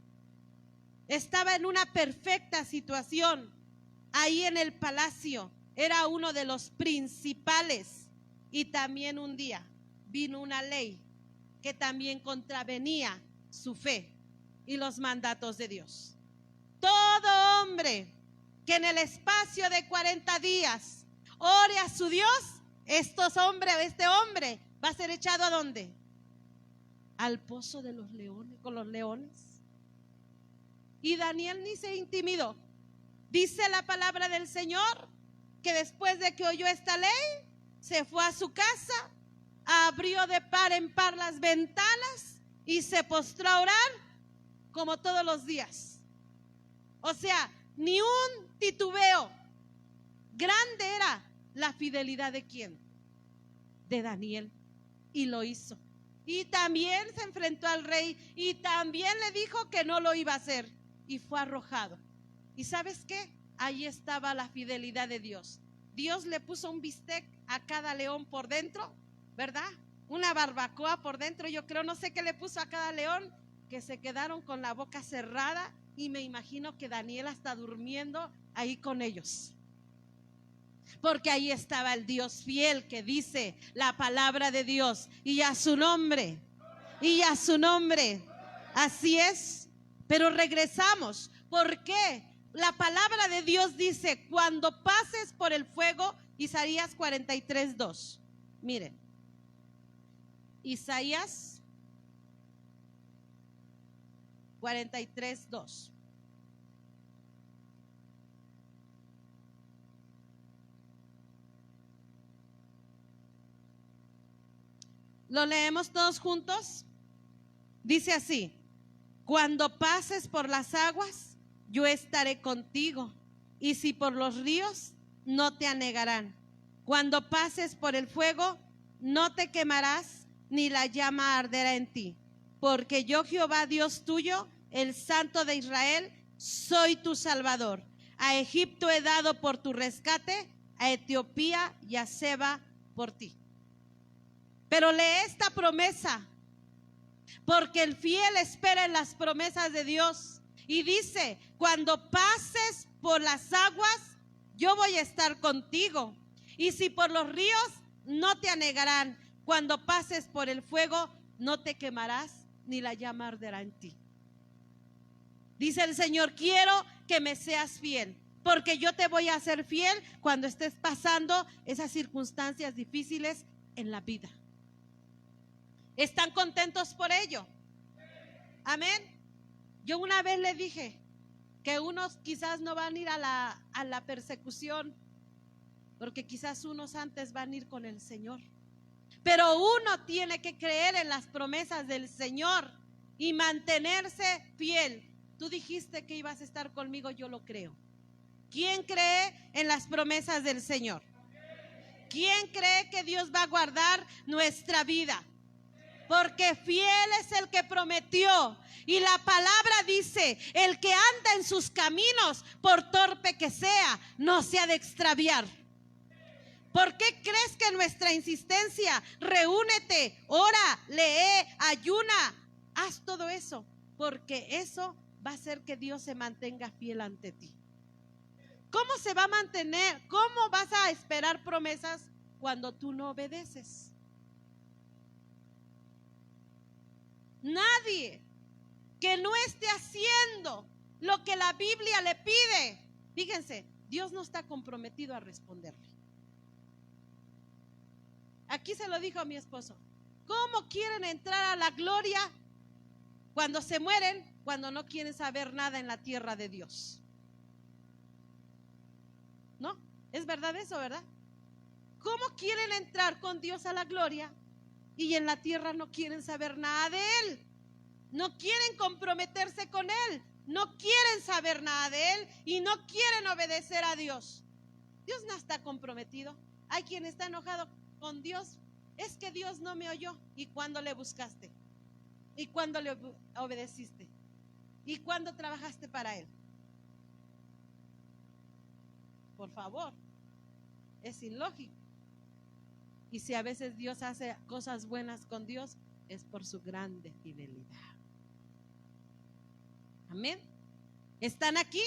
estaba en una perfecta situación ahí en el palacio. Era uno de los principales. Y también un día vino una ley que también contravenía su fe y los mandatos de Dios. Todo hombre que en el espacio de 40 días ore a su Dios, este hombre va a ser echado ¿a dónde? Al pozo de los leones, con los leones. Y Daniel ni se intimidó. Dice la palabra del Señor que después de que oyó esta ley, se fue a su casa, abrió de par en par las ventanas y se postró a orar como todos los días. O sea, ni un titubeo. Grande era la fidelidad de ¿quién? De Daniel. Y lo hizo. Y también se enfrentó al rey y también le dijo que no lo iba a hacer y fue arrojado. ¿Y sabes qué? Ahí estaba la fidelidad de Dios. Dios le puso un bistec a cada león por dentro, ¿verdad? Una barbacoa por dentro, yo creo, no sé qué le puso a cada león, que se quedaron con la boca cerrada, y me imagino que Daniel está durmiendo ahí con ellos. Porque ahí estaba el Dios fiel que dice la palabra de Dios, y a su nombre, así es. Pero regresamos, ¿por qué? La palabra de Dios dice: cuando pases por el fuego, Isaías 43:2. Miren, Isaías 43:2. ¿Lo leemos todos juntos? Dice así: cuando pases por las aguas, yo estaré contigo, y si por los ríos, no te anegarán. Cuando pases por el fuego, no te quemarás, ni la llama arderá en ti. Porque yo, Jehová Dios tuyo, el Santo de Israel, soy tu Salvador. A Egipto he dado por tu rescate, a Etiopía y a Seba por ti. Pero lee esta promesa, porque el fiel espera en las promesas de Dios. Y dice: cuando pases por las aguas, yo voy a estar contigo. Y si por los ríos, no te anegarán. Cuando pases por el fuego, no te quemarás, ni la llama arderá en ti. Dice el Señor: quiero que me seas fiel, porque yo te voy a hacer fiel cuando estés pasando esas circunstancias difíciles en la vida. ¿Están contentos por ello? Amén. Yo una vez le dije que unos quizás no van a ir a la persecución, porque quizás unos antes van a ir con el Señor. Pero uno tiene que creer en las promesas del Señor y mantenerse fiel. Tú dijiste que ibas a estar conmigo, yo lo creo. ¿Quién cree en las promesas del Señor? ¿Quién cree que Dios va a guardar nuestra vida? Porque fiel es el que prometió. Y la palabra dice: el que anda en sus caminos, por torpe que sea, no se ha de extraviar. ¿Por qué crees que nuestra insistencia? Reúnete, ora, lee, ayuna, haz todo eso, porque eso va a hacer que Dios se mantenga fiel ante ti. ¿Cómo se va a mantener? ¿Cómo vas a esperar promesas cuando tú no obedeces? Nadie que no esté haciendo lo que la Biblia le pide, fíjense, Dios no está comprometido a responderle. Aquí se lo dijo a mi esposo: ¿cómo quieren entrar a la gloria cuando se mueren, cuando no quieren saber nada en la tierra de Dios? ¿No? ¿Es verdad eso, verdad? ¿Cómo quieren entrar con Dios a la gloria y en la tierra no quieren saber nada de Él? No quieren comprometerse con Él, no quieren saber nada de Él y no quieren obedecer a Dios. Dios no está comprometido. Hay quien está enojado con Dios: es que Dios no me oyó. ¿Y cuándo le buscaste? ¿Y cuándo le obedeciste? ¿Y cuándo trabajaste para Él? Por favor, es ilógico. Y si a veces Dios hace cosas buenas con Dios, es por su grande fidelidad. Amén. ¿Están aquí?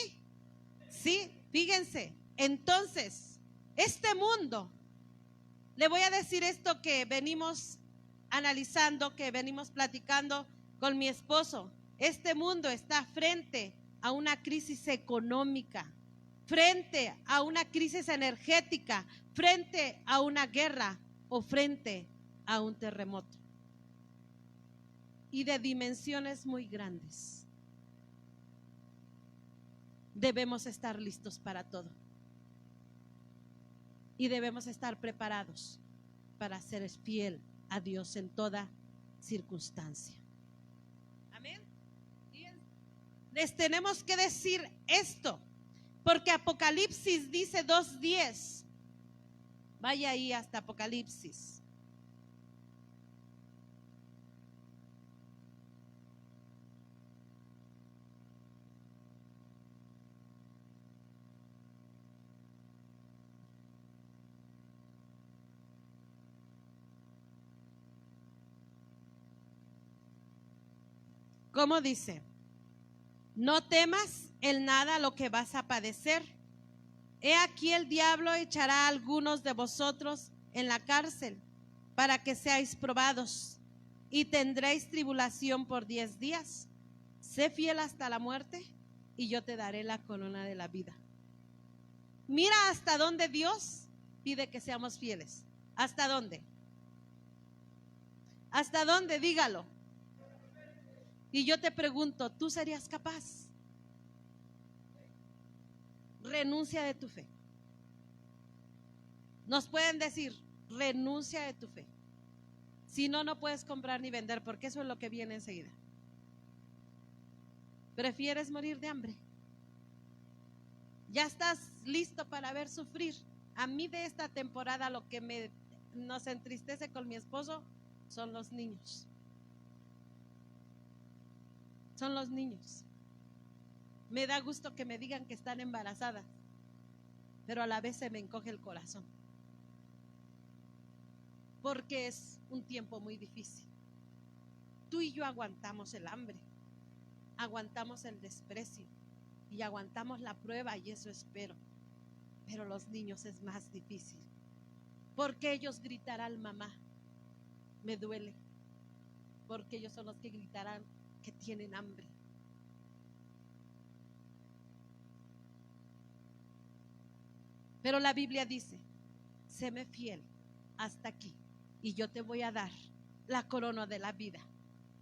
Sí, fíjense. Entonces, este mundo, le voy a decir esto que venimos analizando, que venimos platicando con mi esposo. Este mundo está frente a una crisis económica, frente a una crisis energética, frente a una guerra o frente a un terremoto. Y de dimensiones muy grandes. Debemos estar listos para todo. Y debemos estar preparados para ser fiel a Dios en toda circunstancia. Amén. Les tenemos que decir esto, porque Apocalipsis dice 2:10. Vaya ahí hasta Apocalipsis. ¿Cómo dice? No temas en nada lo que vas a padecer. He aquí el diablo echará a algunos de vosotros en la cárcel para que seáis probados y tendréis tribulación por 10 días. Sé fiel hasta la muerte y yo te daré la corona de la vida. Mira hasta dónde Dios pide que seamos fieles. ¿Hasta dónde? ¿Hasta dónde? Dígalo. Y yo te pregunto, ¿tú serías capaz? Renuncia de tu fe. Nos pueden decir, renuncia de tu fe. Si no, no puedes comprar ni vender, porque eso es lo que viene enseguida. ¿Prefieres morir de hambre? ¿Ya estás listo para ver sufrir? A mí de esta temporada lo que nos entristece con mi esposo son los niños. Son los niños. Me da gusto que me digan que están embarazadas, pero a la vez se me encoge el corazón, porque es un tiempo muy difícil. Tú y yo aguantamos el hambre, aguantamos el desprecio y aguantamos la prueba, y eso espero. Pero los niños es más difícil, porque ellos gritarán mamá, me duele, porque ellos son los que gritarán que tienen hambre. Pero la Biblia dice, séme fiel hasta aquí y yo te voy a dar la corona de la vida.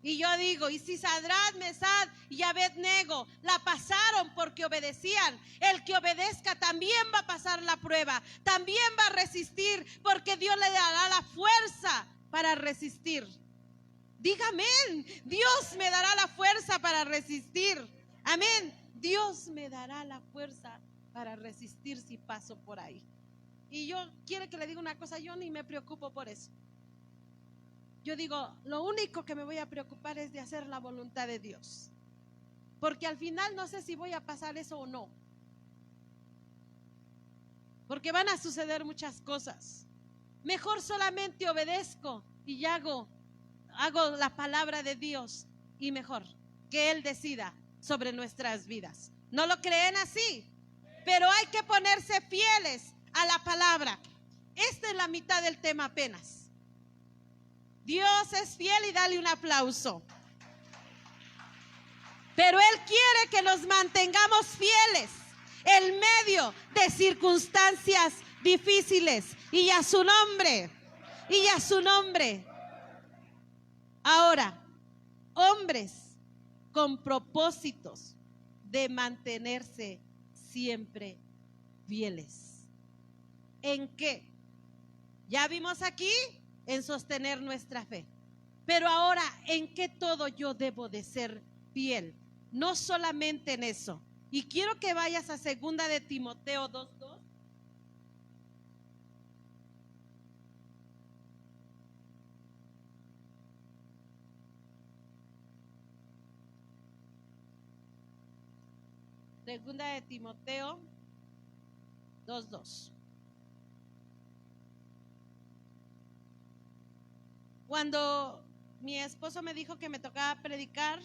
Y yo digo, y si Sadrach, Mesach y Abednego la pasaron porque obedecían, el que obedezca también va a pasar la prueba, también va a resistir, porque Dios le dará la fuerza para resistir. Dígame, Dios me dará la fuerza para resistir. Amén. Dios me dará la fuerza para resistir si paso por ahí. Y yo quiero que le diga una cosa, yo ni me preocupo por eso. Yo digo, lo único que me voy a preocupar es de hacer la voluntad de Dios, porque al final no sé si voy a pasar eso o no, porque van a suceder muchas cosas. Mejor solamente obedezco y hago la palabra de Dios, y mejor que Él decida sobre nuestras vidas. ¿No lo creen así? Pero hay que ponerse fieles a la palabra. Esta es la mitad del tema apenas. Dios es fiel, y dale un aplauso. Pero Él quiere que nos mantengamos fieles en medio de circunstancias difíciles. Y a su nombre, y a su nombre. Ahora, hombres con propósitos de mantenerse siempre fieles. ¿En qué? Ya vimos aquí en sostener nuestra fe, pero ahora, ¿en qué todo yo debo de ser fiel? No solamente en eso. Y quiero que vayas a 2 de Timoteo 2:2. Segunda de Timoteo 2:2. Cuando mi esposo me dijo que me tocaba predicar,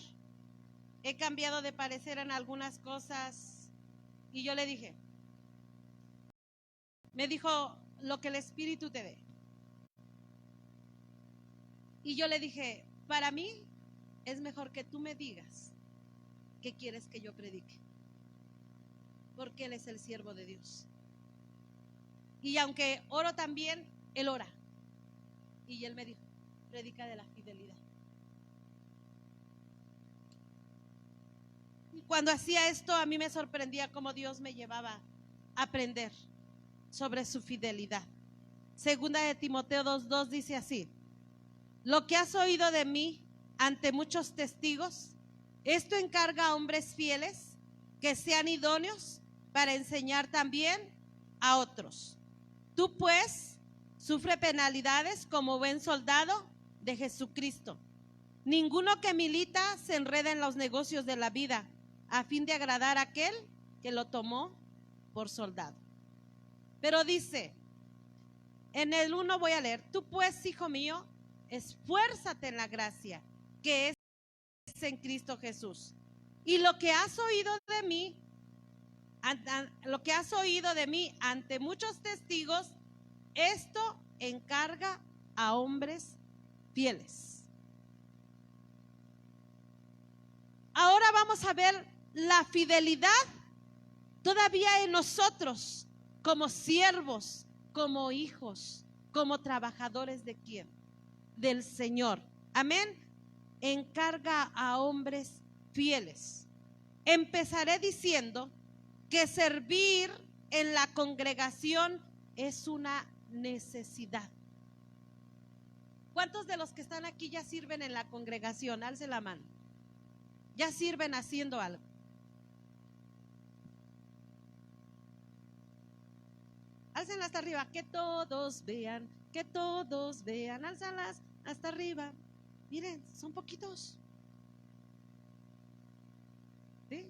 he cambiado de parecer en algunas cosas, y yo le dije, me dijo, lo que el Espíritu te dé. Y yo le dije, para mí es mejor que tú me digas qué quieres que yo predique, porque Él es el siervo de Dios. Y aunque oro también, Él ora. Y Él me dijo, predica de la fidelidad. Y cuando hacía esto, a mí me sorprendía cómo Dios me llevaba a aprender sobre su fidelidad. 2 de Timoteo 2:2 dice así: lo que has oído de mí ante muchos testigos, esto encarga a hombres fieles que sean idóneos para enseñar también a otros. Tú pues sufre penalidades como buen soldado de Jesucristo. Ninguno que milita se enreda en los negocios de la vida a fin de agradar a aquel que lo tomó por soldado. Pero dice, en el 1 voy a leer: tú pues, hijo mío, esfuérzate en la gracia que es en Cristo Jesús. Y lo que has oído de mí ante muchos testigos, esto encarga a hombres fieles. Ahora vamos a ver la fidelidad todavía en nosotros, como siervos, como hijos, como trabajadores de ¿quién? Del Señor. Amén. Encarga a hombres fieles. Empezaré diciendo que servir en la congregación es una necesidad. ¿Cuántos de los que están aquí ya sirven en la congregación? Alce la mano. Ya sirven haciendo algo. Álcenla hasta arriba, que todos vean, que todos vean. Álzalas hasta arriba. Miren, son poquitos. ¿Sí?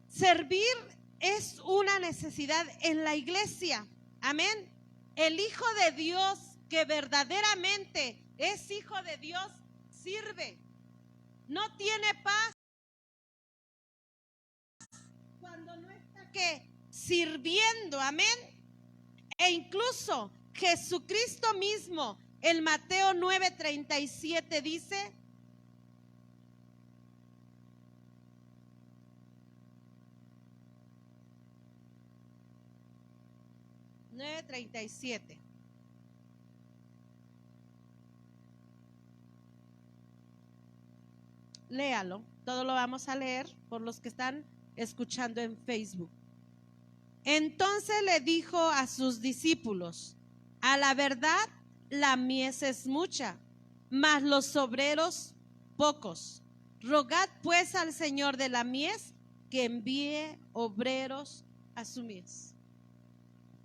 Servir es una necesidad en la iglesia. Amén. El Hijo de Dios que verdaderamente es Hijo de Dios sirve. No tiene paz cuando no está ¿qué? Sirviendo. Amén. E incluso Jesucristo mismo, en Mateo 9:37 dice: "9:37. Léalo, todo lo vamos a leer por los que están escuchando en Facebook. Entonces le dijo a sus discípulos: a la verdad, la mies es mucha, mas los obreros pocos. Rogad pues al Señor de la mies que envíe obreros a su mies.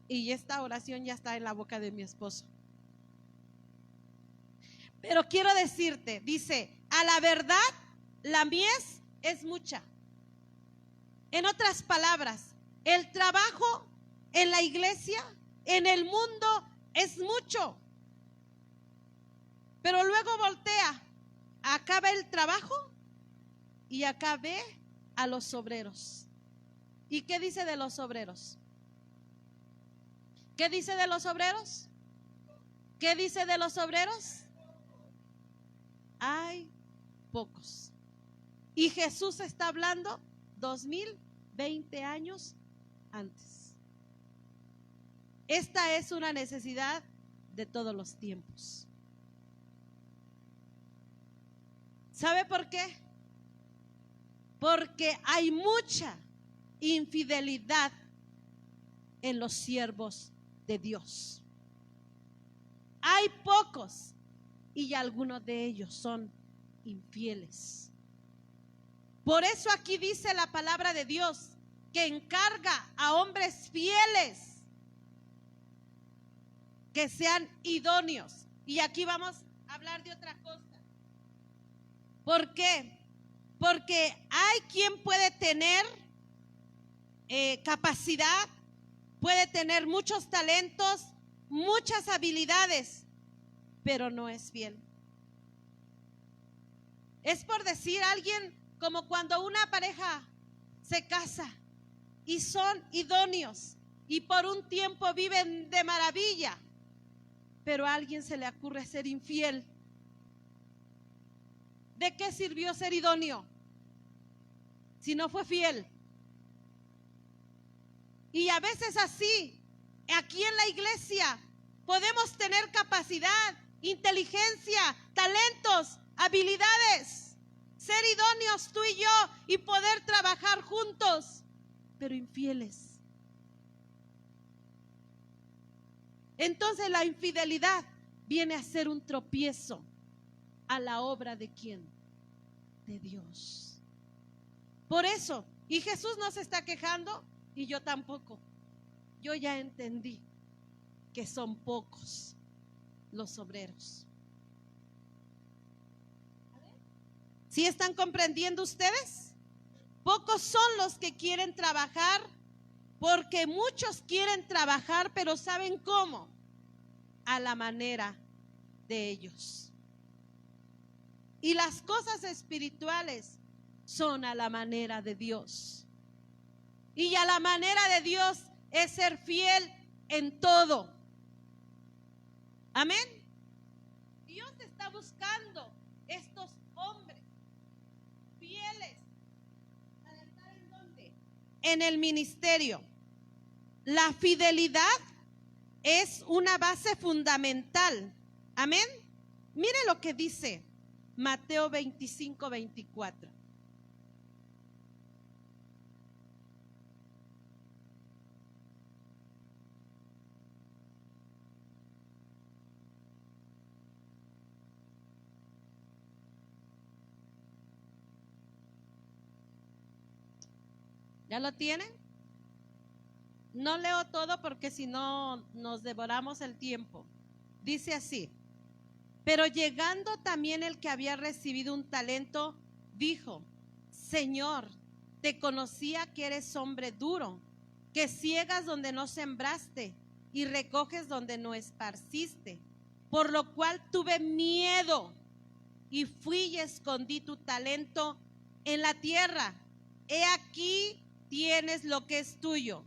Y esta oración ya está en la boca de mi esposo. Pero quiero decirte, dice, a la verdad, la mies es mucha. En otras palabras, el trabajo en la iglesia, en el mundo, es mucho. Pero luego voltea, acá ve el trabajo y acá ve a los obreros. ¿Y qué dice de los obreros? ¿Qué dice de los obreros? ¿Qué dice de los obreros? Hay pocos. Y Jesús está hablando 2020 años antes. Esta es una necesidad de todos los tiempos. ¿Sabe por qué? Porque hay mucha infidelidad en los siervos de Dios. Hay pocos y algunos de ellos son infieles. Por eso aquí dice la palabra de Dios que encarga a hombres fieles que sean idóneos. Y aquí vamos a hablar de otra cosa. ¿Por qué? Porque hay quien puede tener capacidad, puede tener muchos talentos, muchas habilidades, pero no es fiel. Es por decir alguien como cuando una pareja se casa y son idóneos y por un tiempo viven de maravilla, pero a alguien se le ocurre ser infiel. ¿De qué sirvió ser idóneo si no fue fiel? Y a veces así, aquí en la iglesia, podemos tener capacidad, inteligencia, talentos, habilidades, ser idóneos tú y yo y poder trabajar juntos, pero infieles. Entonces la infidelidad viene a ser un tropiezo a la obra de ¿quién? De Dios. Por eso, y Jesús no se está quejando y yo tampoco. Yo ya entendí que son pocos los obreros. ¿Sí están comprendiendo ustedes? Pocos son los que quieren trabajar, porque muchos quieren trabajar, pero ¿saben cómo? A la manera de ellos. Y las cosas espirituales son a la manera de Dios. Y a la manera de Dios es ser fiel en todo. Amén. Dios está buscando estos hombres fieles para estar en ¿dónde? En el ministerio. La fidelidad es una base fundamental. Amén. Mire lo que dice Mateo 25:24. ¿Ya lo tienen? No leo todo porque si no nos devoramos el tiempo. Dice así: pero llegando también el que había recibido un talento, dijo: Señor, te conocía que eres hombre duro, que ciegas donde no sembraste y recoges donde no esparciste, por lo cual tuve miedo y fui y escondí tu talento en la tierra. He aquí tienes lo que es tuyo.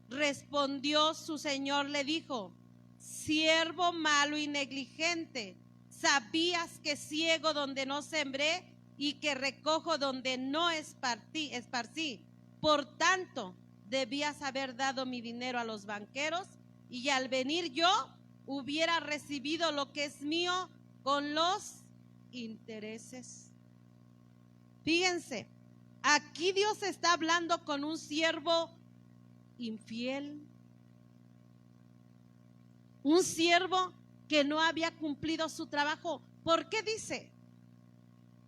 Respondió su señor, le dijo: siervo malo y negligente, sabías que ciego donde no sembré y que recojo donde no esparcí. Por tanto, debías haber dado mi dinero a los banqueros, y al venir yo hubiera recibido lo que es mío con los intereses. Fíjense, aquí Dios está hablando con un siervo infiel, un siervo que no había cumplido su trabajo. ¿Por qué dice?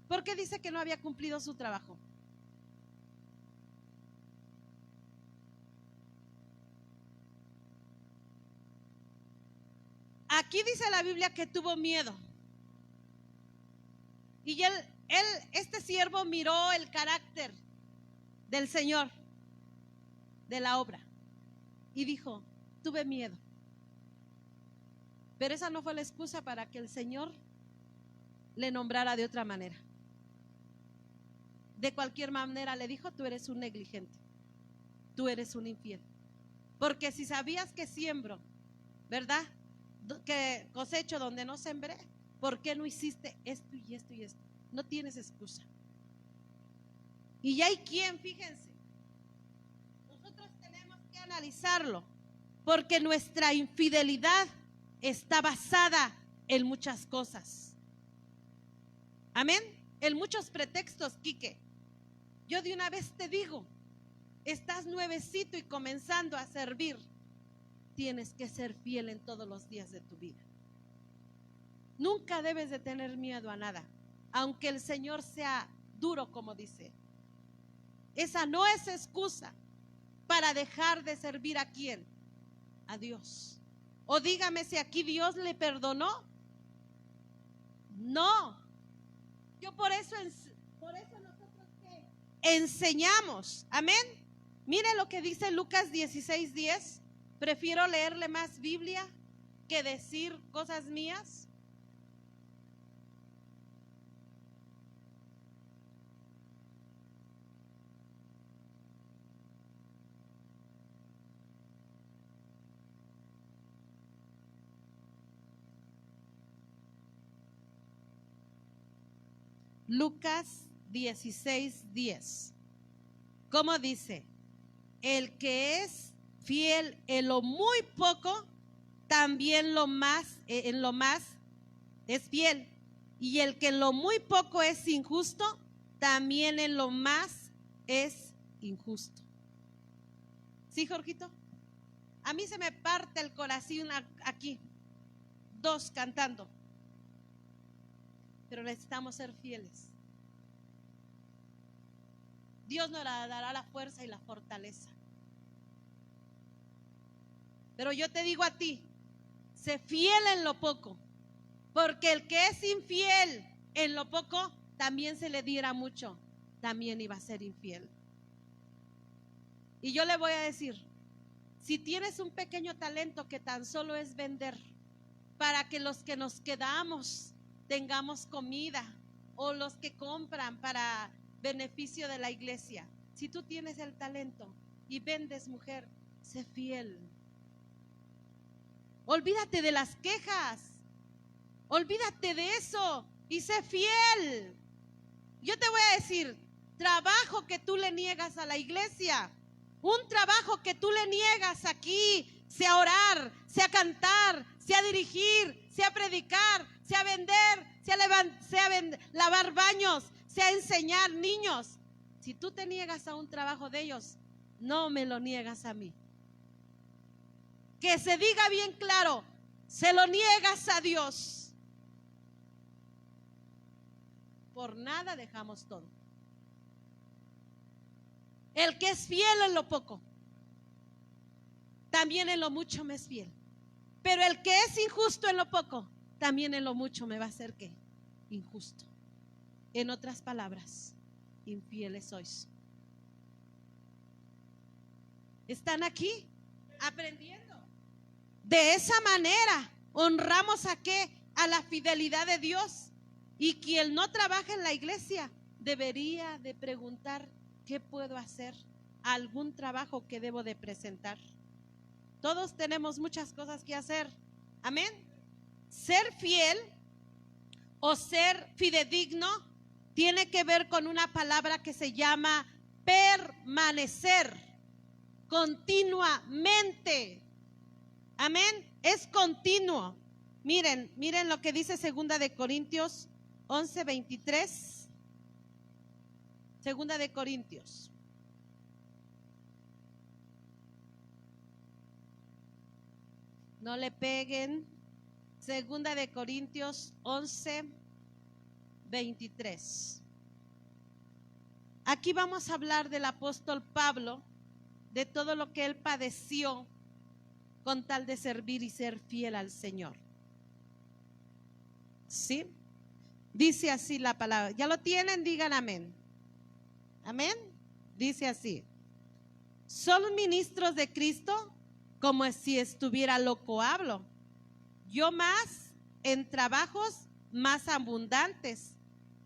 ¿Por qué dice que no había cumplido su trabajo? Aquí dice la Biblia que tuvo miedo. Y este siervo miró el carácter del Señor, de la obra, y dijo: tuve miedo. Pero esa no fue la excusa para que el Señor le nombrara de otra manera. De cualquier manera le dijo: tú eres un negligente, tú eres un infiel. Porque si sabías que siembro, ¿verdad?, que cosecho donde no sembré, ¿por qué no hiciste esto y esto y esto? No tienes excusa. Y ya hay quien, fíjense, nosotros tenemos que analizarlo, porque nuestra infidelidad está basada en muchas cosas. Amén. En muchos pretextos, Quique. Yo de una vez te digo, estás nuevecito y comenzando a servir, tienes que ser fiel en todos los días de tu vida. Nunca debes de tener miedo a nada, aunque el Señor sea duro, como dice. Esa no es excusa para dejar de servir ¿a quién? A Dios. O dígame si aquí Dios le perdonó. No. Yo por eso nosotros enseñamos. Amén. Mire lo que dice Lucas 16:10. Prefiero leerle más Biblia que decir cosas mías. Lucas 16:10. ¿Cómo dice? El que es fiel en lo muy poco, también en lo más es fiel. Y el que en lo muy poco es injusto, también en lo más es injusto. ¿Sí, Jorgito? A mí se me parte el corazón aquí, dos cantando. Pero necesitamos ser fieles. Dios nos dará la fuerza y la fortaleza. Pero yo te digo a ti, sé fiel en lo poco, porque el que es infiel en lo poco, también se le diera mucho, también iba a ser infiel. Y yo le voy a decir, si tienes un pequeño talento que tan solo es vender, para que los que nos quedamos tengamos comida, o los que compran para beneficio de la iglesia, si tú tienes el talento y vendes, mujer, sé fiel. Olvídate de las quejas, olvídate de eso y sé fiel. Yo te voy a decir, trabajo que tú le niegas a la iglesia, un trabajo que tú le niegas aquí, sea orar, sea cantar, sea dirigir, sea predicar, sea vender, sea lavar baños, sea enseñar niños. Si tú te niegas a un trabajo de ellos, no me lo niegas a mí. Que se diga bien claro, se lo niegas a Dios. Por nada dejamos todo. El que es fiel en lo poco, también en lo mucho me es fiel. Pero el que es injusto en lo poco, también en lo mucho me va a ser ¿qué? Injusto. En otras palabras, infieles sois. ¿Están aquí aprendiendo? De esa manera honramos ¿a qué? A la fidelidad de Dios. Y quien no trabaja en la iglesia debería de preguntar: ¿qué puedo hacer? ¿Algún trabajo que debo de presentar? Todos tenemos muchas cosas que hacer. Amén. Ser fiel o ser fidedigno tiene que ver con una palabra que se llama permanecer continuamente. Amén. Es continuo. Miren lo que dice 2 de Corintios 11:23. 2 de Corintios. No le peguen. 2 de Corintios 11:23. Aquí vamos a hablar del apóstol Pablo, de todo lo que él padeció con tal de servir y ser fiel al Señor. ¿Sí? Dice así la palabra. ¿Ya lo tienen? Digan amén. Amén. Dice así: ¿son ministros de Cristo? Como si estuviera loco hablo. Yo más en trabajos más abundantes,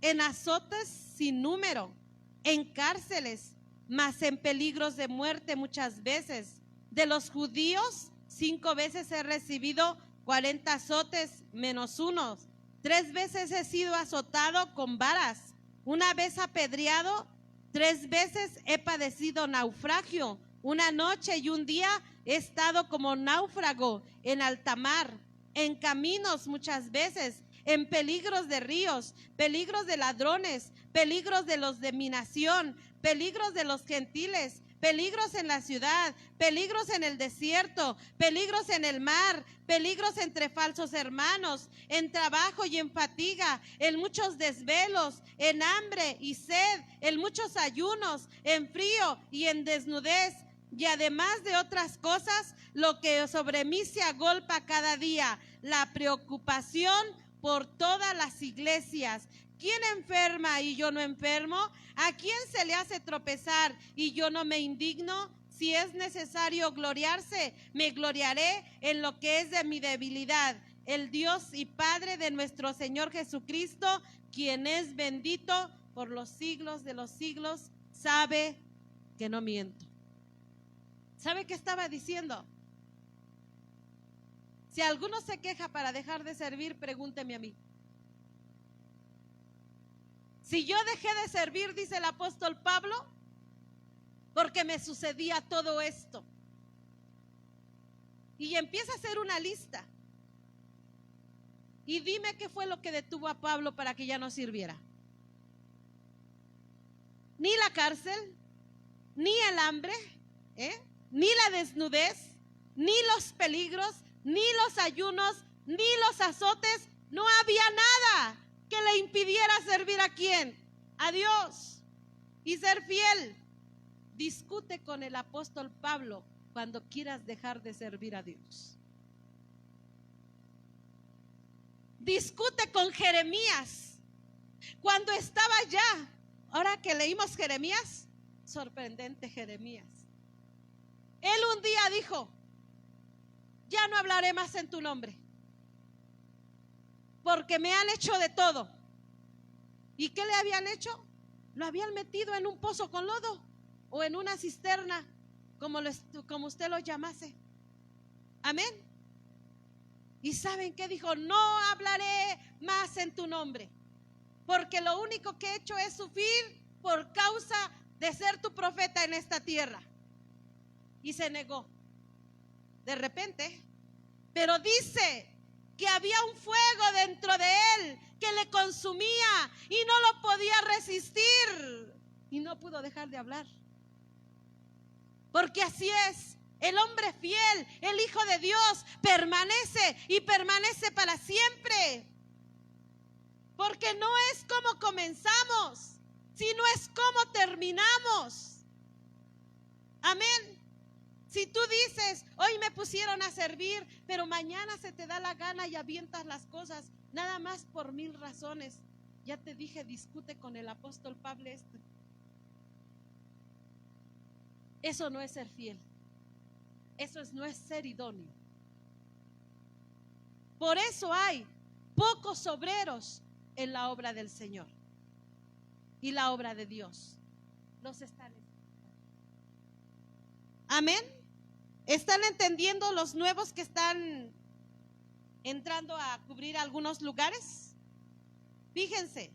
en azotes sin número, en cárceles, más en peligros de muerte muchas veces. De los judíos 5 veces he recibido 40 azotes menos uno. 3 veces he sido azotado con varas, 1 vez apedreado, 3 veces he padecido naufragio. 1 noche y 1 día he estado como náufrago en alta mar, en caminos muchas veces, en peligros de ríos, peligros de ladrones, peligros de los de mi nación, peligros de los gentiles, peligros en la ciudad, peligros en el desierto, peligros en el mar, peligros entre falsos hermanos, en trabajo y en fatiga, en muchos desvelos, en hambre y sed, en muchos ayunos, en frío y en desnudez. Y además de otras cosas, lo que sobre mí se agolpa cada día, la preocupación por todas las iglesias. ¿Quién enferma y yo no enfermo? ¿A quién se le hace tropezar y yo no me indigno? Si es necesario gloriarse, me gloriaré en lo que es de mi debilidad. El Dios y Padre de nuestro Señor Jesucristo, quien es bendito por los siglos de los siglos, sabe que no miento. ¿Sabe qué estaba diciendo? Si alguno se queja para dejar de servir, pregúnteme a mí. Si yo dejé de servir, dice el apóstol Pablo, porque me sucedía todo esto. Y empieza a hacer una lista. Y dime qué fue lo que detuvo a Pablo para que ya no sirviera. Ni la cárcel, ni el hambre, ni la desnudez, ni los peligros, ni los ayunos, ni los azotes. No había nada que le impidiera servir a quién, a Dios, y ser fiel. Discute con el apóstol Pablo cuando quieras dejar de servir a Dios. Discute con Jeremías cuando estaba allá. Ahora que leímos Jeremías, sorprendente Jeremías. Él un día dijo: ya no hablaré más en tu nombre, porque me han hecho de todo. ¿Y qué le habían hecho? Lo habían metido en un pozo con lodo o en una cisterna, como usted lo llamase. Amén. ¿Y saben qué dijo? No hablaré más en tu nombre, porque lo único que he hecho es sufrir por causa de ser tu profeta en esta tierra. Y se negó de repente, pero dice que había un fuego dentro de él que le consumía y no lo podía resistir y no pudo dejar de hablar. Porque así es, el hombre fiel, el Hijo de Dios, permanece y permanece para siempre. Porque no es como comenzamos, sino es como terminamos. Amén. Si tú dices, hoy me pusieron a servir, pero mañana se te da la gana y avientas las cosas, nada más por 1000 razones. Ya te dije, discute con el apóstol Pablo esto. Eso no es ser fiel. Eso no es ser idóneo. Por eso hay pocos obreros en la obra del Señor y la obra de Dios. Los están. Amén. ¿Están entendiendo los nuevos que están entrando a cubrir algunos lugares? Fíjense,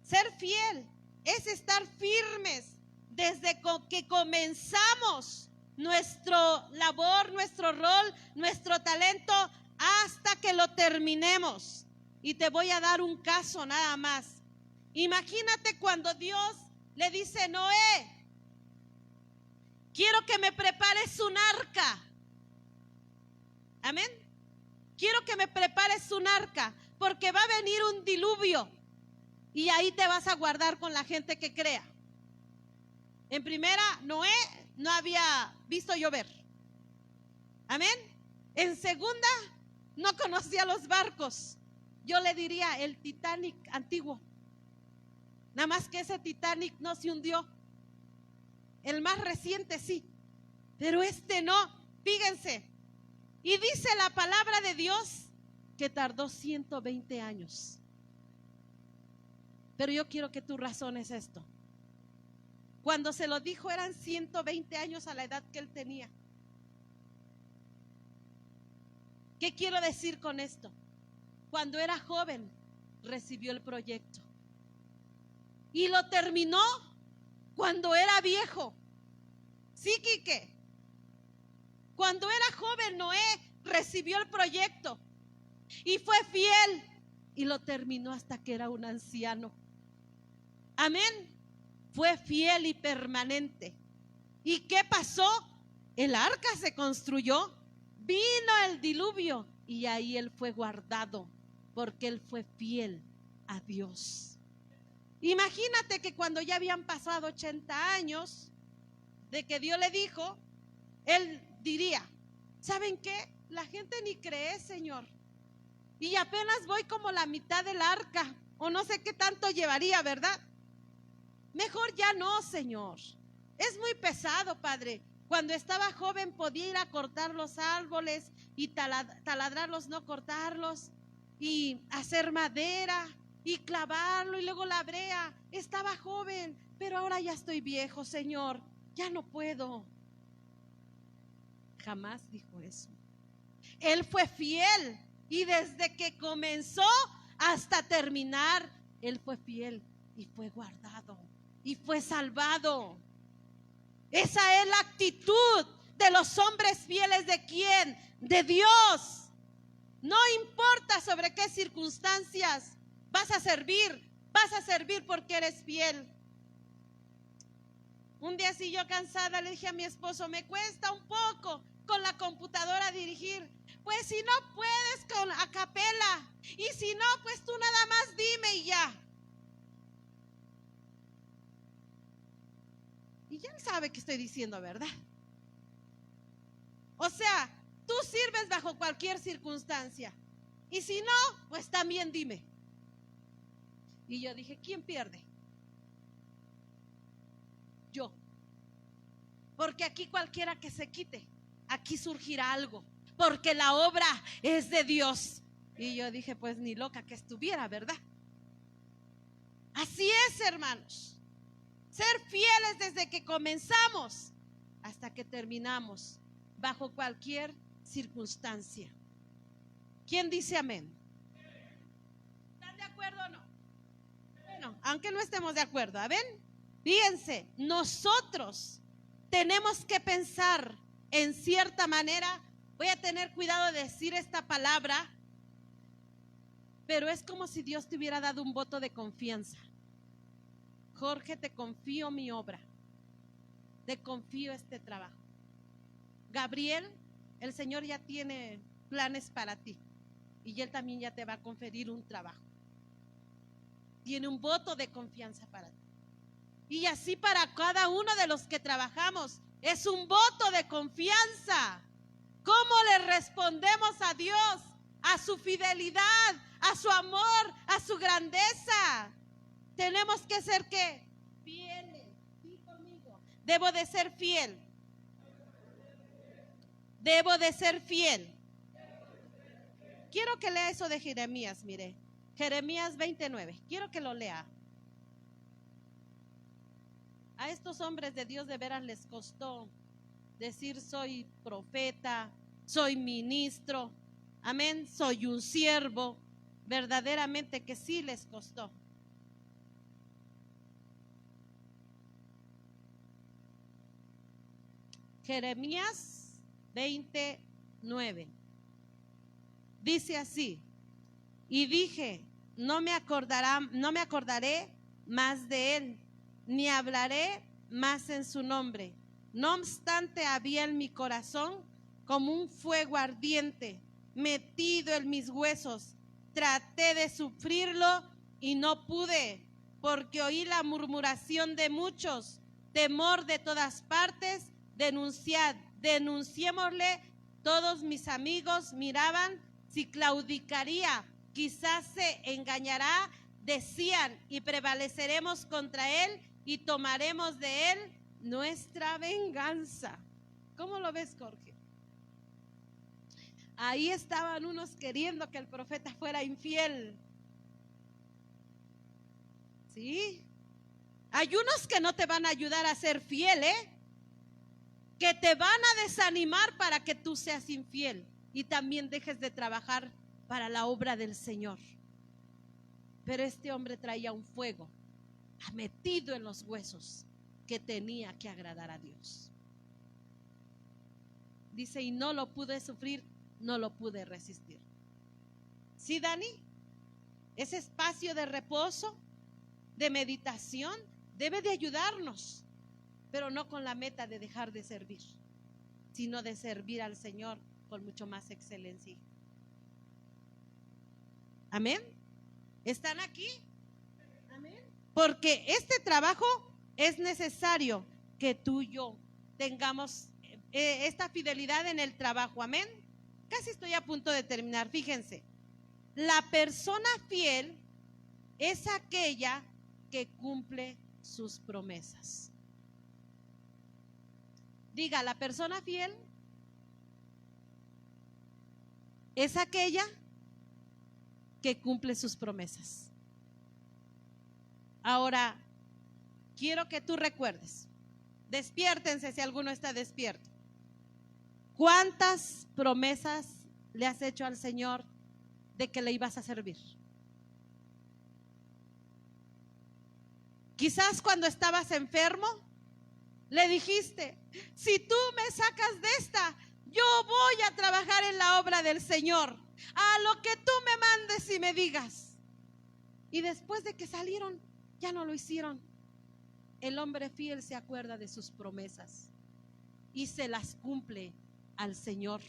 ser fiel es estar firmes desde que comenzamos nuestro labor, nuestro rol, nuestro talento, hasta que lo terminemos. Y te voy a dar un caso nada más. Imagínate cuando Dios le dice a Noé, quiero que me prepares un arca. Amén. Quiero que me prepares un arca, porque va a venir un diluvio y ahí te vas a guardar con la gente que crea. En primera, Noé no había visto llover. Amén. En segunda, no conocía los barcos. Yo le diría el Titanic antiguo. Nada más que ese Titanic no se hundió. El más reciente sí, pero este no. Fíjense. Y dice la palabra de Dios que tardó 120 años. Pero yo quiero que tú razones esto. Cuando se lo dijo eran 120 años a la edad que él tenía. ¿Qué quiero decir con esto? Cuando era joven recibió el proyecto y lo terminó cuando era viejo. Sí, Quique. Cuando era joven Noé recibió el proyecto y fue fiel y lo terminó hasta que era un anciano. Amén. Fue fiel y permanente. ¿Y qué pasó? El arca se construyó, vino el diluvio y ahí él fue guardado porque él fue fiel a Dios. Imagínate que cuando ya habían pasado 80 años de que Dios le dijo, él diría, ¿saben qué? La gente ni cree, Señor. Y apenas voy como la mitad del arca, o no sé qué tanto llevaría, ¿verdad? Mejor ya no, Señor. Es muy pesado, Padre. Cuando estaba joven podía ir a cortar los árboles y taladrarlos, no cortarlos, y hacer madera y clavarlo y luego la brea. Estaba joven, pero ahora ya estoy viejo, Señor. Ya no puedo. Jamás dijo eso. Él fue fiel y desde que comenzó hasta terminar, él fue fiel y fue guardado y fue salvado. Esa es la actitud de los hombres fieles. ¿De quién? De Dios. No importa sobre qué circunstancias vas a servir porque eres fiel. Un día así yo cansada le dije a mi esposo, me cuesta un poco con la computadora dirigir. Pues si no puedes con a capela, y si no, pues tú nada más dime y ya. Y ya él sabe que estoy diciendo, ¿verdad? O sea, tú sirves bajo cualquier circunstancia. Y si no, pues también dime. Y yo dije, ¿quién pierde? Yo. Porque aquí cualquiera que se quite, aquí surgirá algo. Porque la obra es de Dios. Y yo dije, pues ni loca que estuviera, ¿verdad? Así es, hermanos. Ser fieles desde que comenzamos hasta que terminamos, bajo cualquier circunstancia. ¿Quién dice amén? ¿Están de acuerdo o no? Bueno, aunque no estemos de acuerdo, ¿ven? Fíjense, nosotros tenemos que pensar en cierta manera. Voy a tener cuidado de decir esta palabra, pero es como si Dios te hubiera dado un voto de confianza. Jorge, te confío mi obra, te confío este trabajo. Gabriel, el Señor ya tiene planes para ti y Él también ya te va a conferir un trabajo. Tiene un voto de confianza para ti. Y así para cada uno de los que trabajamos, Es un voto de confianza. ¿Cómo le respondemos a Dios? A su fidelidad, a su amor, a su grandeza. Tenemos que ser ¿qué? Fieles. Sí, conmigo. Debo de ser fiel. Debo de ser fiel. Quiero que lea eso de Jeremías, mire. Jeremías 29. Quiero que lo lea. A estos hombres de Dios de veras les costó decir soy profeta, soy ministro, amén, soy un siervo. Verdaderamente que sí les costó. Jeremías 29. Dice así: y dije, no me acordaré más de él, ni hablaré más en su nombre. No obstante, había en mi corazón como un fuego ardiente metido en mis huesos. Traté de sufrirlo y no pude, porque oí la murmuración de muchos, temor de todas partes. Denunciémosle. Todos mis amigos miraban si claudicaría, quizás se engañará, decían, y prevaleceremos contra él y tomaremos de él nuestra venganza. ¿Cómo lo ves, Jorge? Ahí estaban unos queriendo que el profeta fuera infiel. ¿Sí? Hay unos que no te van a ayudar a ser fiel, que te van a desanimar para que tú seas infiel y también dejes de trabajar para la obra del Señor. Pero este hombre traía un fuego metido en los huesos que tenía que agradar a Dios. Dice, y no lo pude sufrir, no lo pude resistir. ¿Sí, Dani? Ese espacio de reposo, de meditación, debe de ayudarnos, pero no con la meta de dejar de servir, sino de servir al Señor con mucho más excelencia. Amén. ¿Están aquí? Amén. Porque este trabajo es necesario que tú y yo tengamos esta fidelidad en el trabajo. Amén. Casi estoy a punto de terminar. Fíjense, la persona fiel es aquella que cumple sus promesas. Diga, la persona fiel es aquella que cumple sus promesas. Ahora, quiero que tú recuerdes, despiértense si alguno está despierto. ¿Cuántas promesas le has hecho al Señor de que le ibas a servir? Quizás cuando estabas enfermo, le dijiste, si tú me sacas de esta, yo voy a trabajar en la obra del Señor, a lo que tú me mandes y me digas. Y después de que salieron, ya no lo hicieron. El hombre fiel se acuerda de sus promesas y se las cumple al Señor.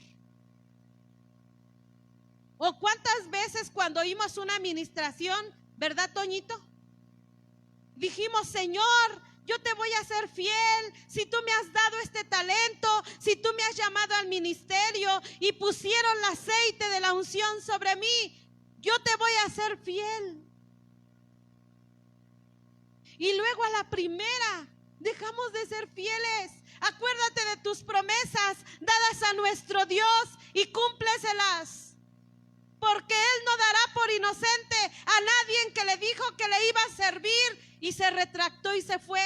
¿O cuántas veces cuando oímos una administración, verdad, Toñito? Dijimos, Señor, yo te voy a ser fiel, si tú me has dado este talento, si tú me has llamado al ministerio y pusieron el aceite de la unción sobre mí, yo te voy a ser fiel. Y luego a la primera dejamos de ser fieles. Acuérdate de tus promesas dadas a nuestro Dios y cúmpleselas. Porque Él no dará por inocente a nadie que le dijo que le iba a servir y se retractó y se fue.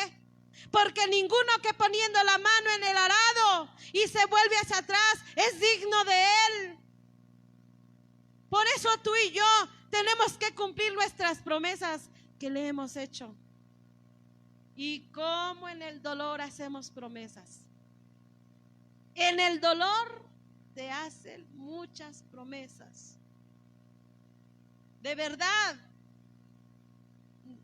Porque ninguno que poniendo la mano en el arado y se vuelve hacia atrás es digno de Él. Por eso tú y yo tenemos que cumplir nuestras promesas que le hemos hecho. Y cómo en el dolor hacemos promesas. En el dolor te hacen muchas promesas. De verdad.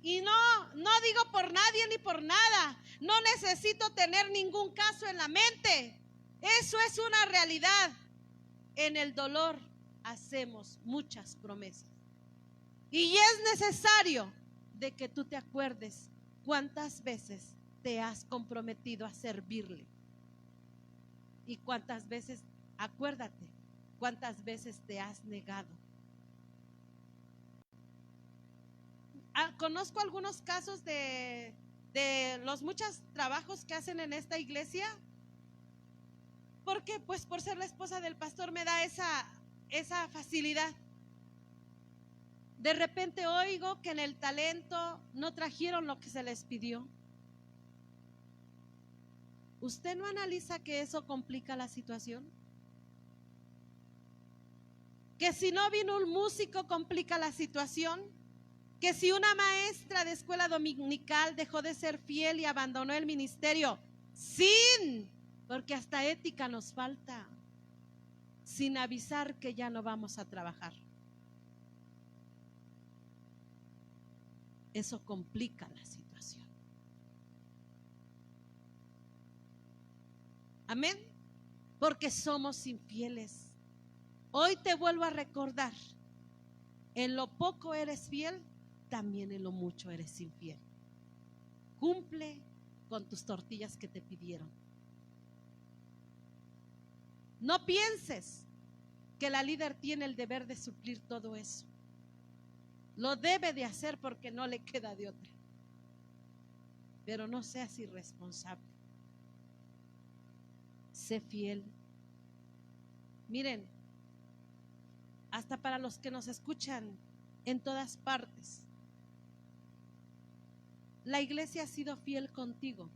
Y no digo por nadie ni por nada. No necesito tener ningún caso en la mente. Eso es una realidad. En el dolor hacemos muchas promesas. Y es necesario de que tú te acuerdes cuántas veces te has comprometido a servirle. Y cuántas veces, acuérdate, cuántas veces te has negado. Conozco algunos casos de los muchos trabajos que hacen en esta iglesia, porque pues por ser la esposa del pastor me da esa facilidad. De repente oigo que en el talento no trajeron lo que se les pidió. ¿Usted no analiza que eso complica la situación? Que si no vino un músico complica la situación. Que si una maestra de escuela dominical dejó de ser fiel y abandonó el ministerio porque hasta ética nos falta, sin avisar que ya no vamos a trabajar. Eso complica la situación. Amén. Porque somos infieles. Hoy te vuelvo a recordar, en lo poco eres fiel, también en lo mucho eres infiel. Cumple con tus tortillas que te pidieron. No pienses que la líder tiene el deber de suplir todo eso. Lo debe de hacer porque no le queda de otra. Pero no seas irresponsable. Sé fiel. Miren, hasta para los que nos escuchan en todas partes, la iglesia ha sido fiel contigo.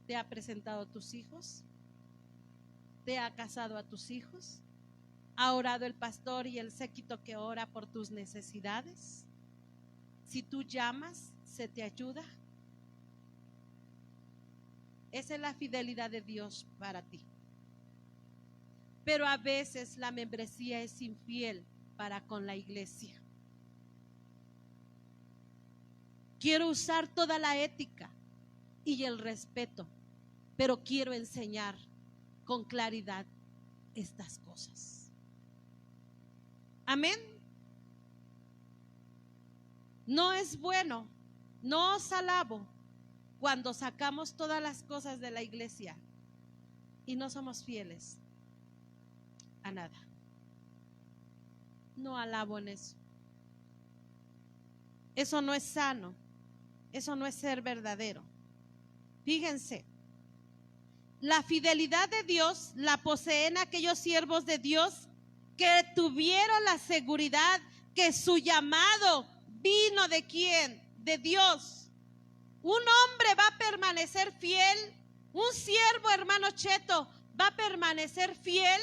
Te ha presentado a tus hijos, te ha casado a tus hijos, ha orado el pastor y el séquito que ora por tus necesidades. Si tú llamas, se te ayuda. Esa es la fidelidad de Dios para ti. Pero a veces la membresía es infiel para con la iglesia. Quiero usar toda la ética y el respeto, pero quiero enseñar con claridad estas cosas. Amén. No es bueno, no os alabo cuando sacamos todas las cosas de la iglesia y no somos fieles a nada. No alabo en eso. Eso no es sano. Eso no es ser verdadero. Fíjense, la fidelidad de Dios la poseen aquellos siervos de Dios que tuvieron la seguridad que su llamado vino ¿de quién? De Dios. Un hombre va a permanecer fiel, un siervo, hermano Cheto, va a permanecer fiel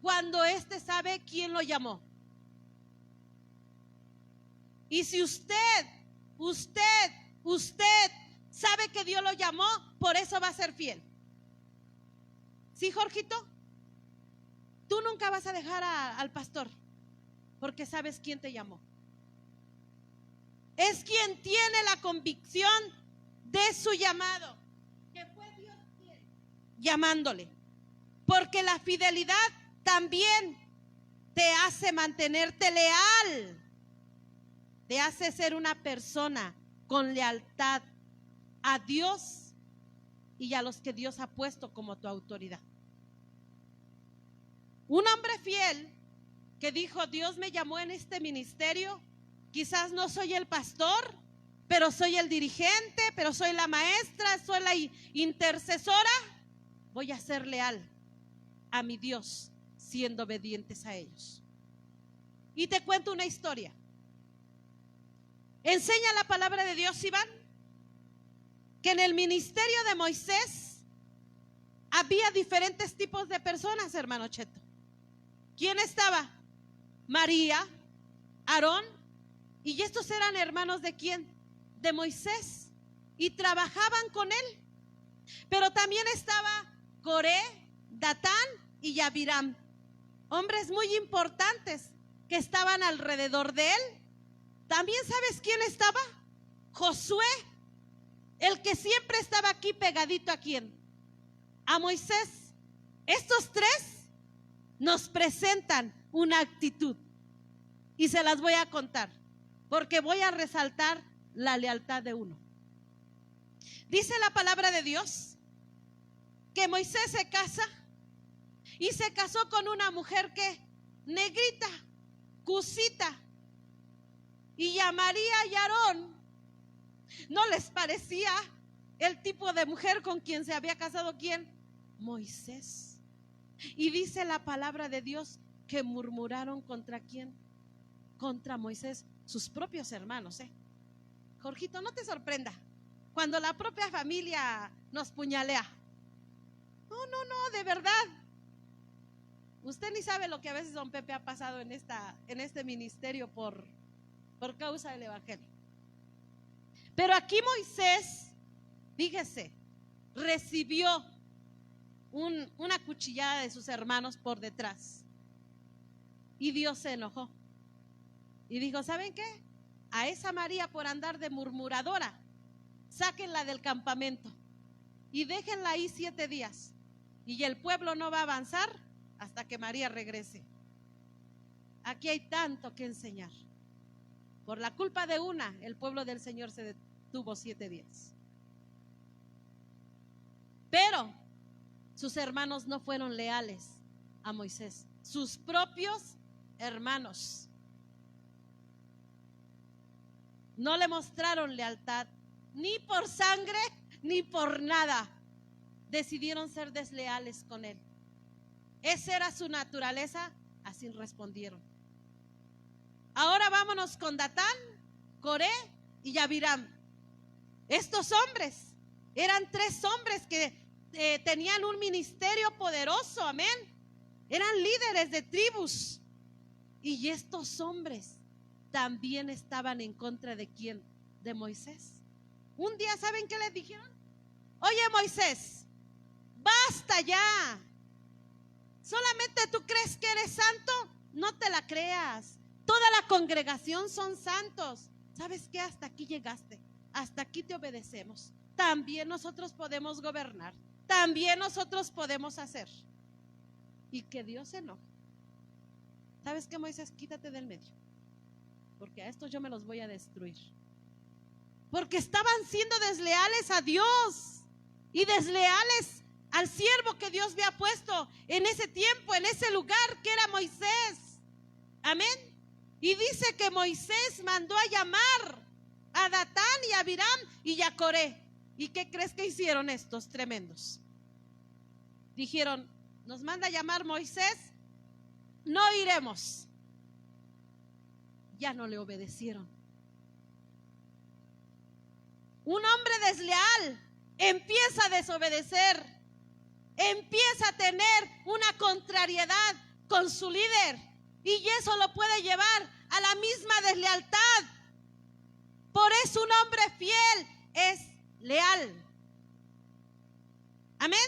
cuando éste sabe quién lo llamó. Y si usted sabe que Dios lo llamó, por eso va a ser fiel. ¿Sí, Jorgito? Tú nunca vas a dejar al pastor porque sabes quién te llamó. Es quien tiene la convicción de su llamado, que fue Dios quien llamándole. Porque la fidelidad también te hace mantenerte leal, te hace ser una persona con lealtad a Dios y a los que Dios ha puesto como tu autoridad. Un hombre fiel que dijo: Dios me llamó en este ministerio, quizás no soy el pastor, pero soy el dirigente, pero soy la maestra, soy la intercesora, voy a ser leal a mi Dios, siendo obedientes a ellos. Y te cuento una historia. Enseña la palabra de Dios, Iván, que en el ministerio de Moisés había diferentes tipos de personas, hermano Cheto. ¿Quién estaba? María, Aarón, y estos eran hermanos ¿de quién? De Moisés, y trabajaban con él. Pero también estaba Coré, Datán y Abiram, hombres muy importantes que estaban alrededor de él. También ¿sabes quién estaba? Josué, el que siempre estaba aquí pegadito ¿a quién? A Moisés. Estos tres nos presentan una actitud y se las voy a contar porque voy a resaltar la lealtad de uno. Dice la palabra de Dios que Moisés se casa y se casó con una mujer que negrita, cusita, y a María y Aarón no les parecía el tipo de mujer con quien se había casado. ¿Quién? Moisés. Y dice la palabra de Dios que murmuraron contra quién, contra Moisés, sus propios hermanos. Jorgito, no te sorprenda cuando la propia familia nos puñalea. No, de verdad. Usted ni sabe lo que a veces don Pepe ha pasado en este ministerio por causa del evangelio. Pero aquí Moisés, fíjese, recibió una cuchillada de sus hermanos por detrás. Y Dios se enojó. Y dijo, ¿saben qué? A esa María, por andar de murmuradora, sáquenla del campamento y déjenla ahí 7 días. Y el pueblo no va a avanzar hasta que María regrese. Aquí hay tanto que enseñar. Por la culpa de una, el pueblo del Señor se detuvo 7 días. Pero sus hermanos no fueron leales a Moisés. Sus propios hermanos no le mostraron lealtad, ni por sangre, ni por nada. Decidieron ser desleales con él. Esa era su naturaleza, así respondieron. Ahora vámonos con Datán, Coré y Abiram. Estos hombres eran 3 hombres que tenían un ministerio poderoso, amén. Eran líderes de tribus. Y estos hombres también estaban en contra de ¿quién? De Moisés. Un día, ¿saben qué les dijeron? Oye, Moisés, basta ya. ¿Solamente tú crees que eres santo? No te la creas. Toda la congregación son santos. ¿Sabes qué? Hasta aquí llegaste. Hasta aquí te obedecemos. También nosotros podemos gobernar. También nosotros podemos hacer. Y que Dios se enoje. ¿Sabes qué, Moisés? Quítate del medio. Porque a estos yo me los voy a destruir. Porque estaban siendo desleales a Dios y desleales al siervo que Dios había puesto en ese tiempo, en ese lugar que era Moisés. Amén. Y dice que Moisés mandó a llamar a Datán y a Abiram y a Coré. ¿Y qué crees que hicieron estos tremendos? Dijeron, nos manda a llamar Moisés, no iremos. Ya no le obedecieron. Un hombre desleal empieza a desobedecer, empieza a tener una contrariedad con su líder, y eso lo puede llevar a la misma deslealtad. Por eso un hombre fiel es leal. Amén.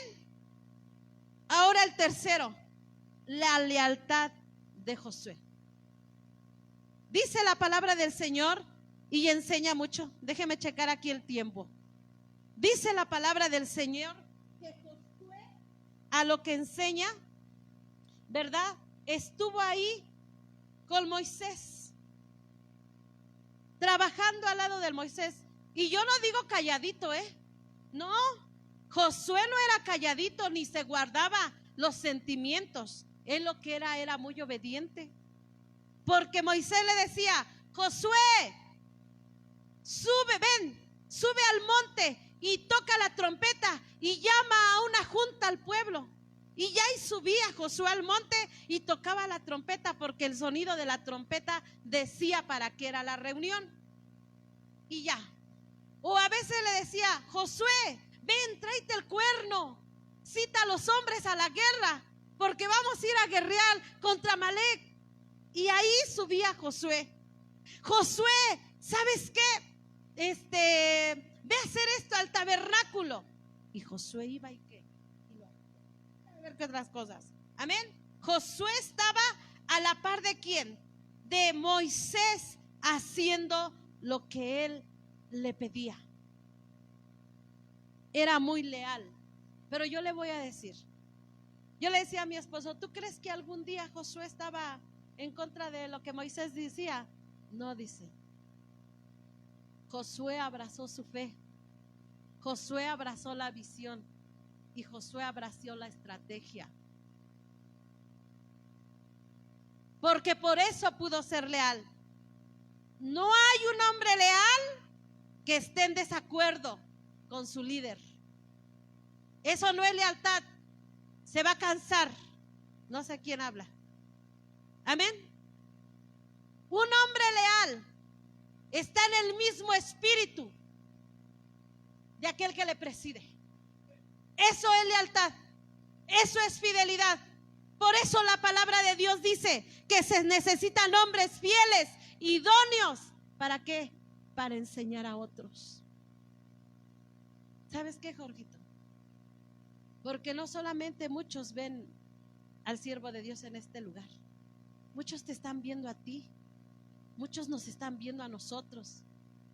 Ahora el tercero, la lealtad de Josué. Dice la palabra del Señor y enseña mucho. Déjeme checar aquí el tiempo. Dice la palabra del Señor que Josué, a lo que enseña, ¿verdad? Estuvo ahí con Moisés, trabajando al lado del Moisés. Y yo no digo calladito, no, Josué no era calladito ni se guardaba los sentimientos. Él lo que era muy obediente. Porque Moisés le decía, Josué, sube, sube al monte y toca la trompeta y llama a una junta al pueblo. Y ya ahí subía Josué al monte y tocaba la trompeta, porque el sonido de la trompeta decía para qué era la reunión. Y ya. O a veces le decía, Josué, ven, tráete el cuerno, cita a los hombres a la guerra, porque vamos a ir a guerrear contra Amalec. Y ahí subía Josué. Josué, ¿sabes qué? Ve a hacer esto al tabernáculo. Y Josué iba y qué. A ver qué otras cosas. Amén. Josué estaba a la par de ¿quién? De Moisés, haciendo lo que él le pedía. Era muy leal. Pero yo le voy a decir, yo le decía a mi esposo, ¿tú crees que algún día Josué estaba en contra de lo que Moisés decía? No, dice. Josué abrazó su fe. Josué abrazó la visión. Y Josué abrazó la estrategia. Porque por eso pudo ser leal. No hay un hombre leal que esté en desacuerdo con su líder. Eso no es lealtad. Se va a cansar. No sé quién habla. Amén. Un hombre leal está en el mismo espíritu de aquel que le preside. Eso es lealtad. Eso es fidelidad. Por eso la palabra de Dios dice que se necesitan hombres fieles, idóneos. ¿Para qué? Para enseñar a otros. ¿Sabes qué, Jorgito? Porque no solamente muchos ven al siervo de Dios en este lugar. Muchos te están viendo a ti. Muchos nos están viendo a nosotros.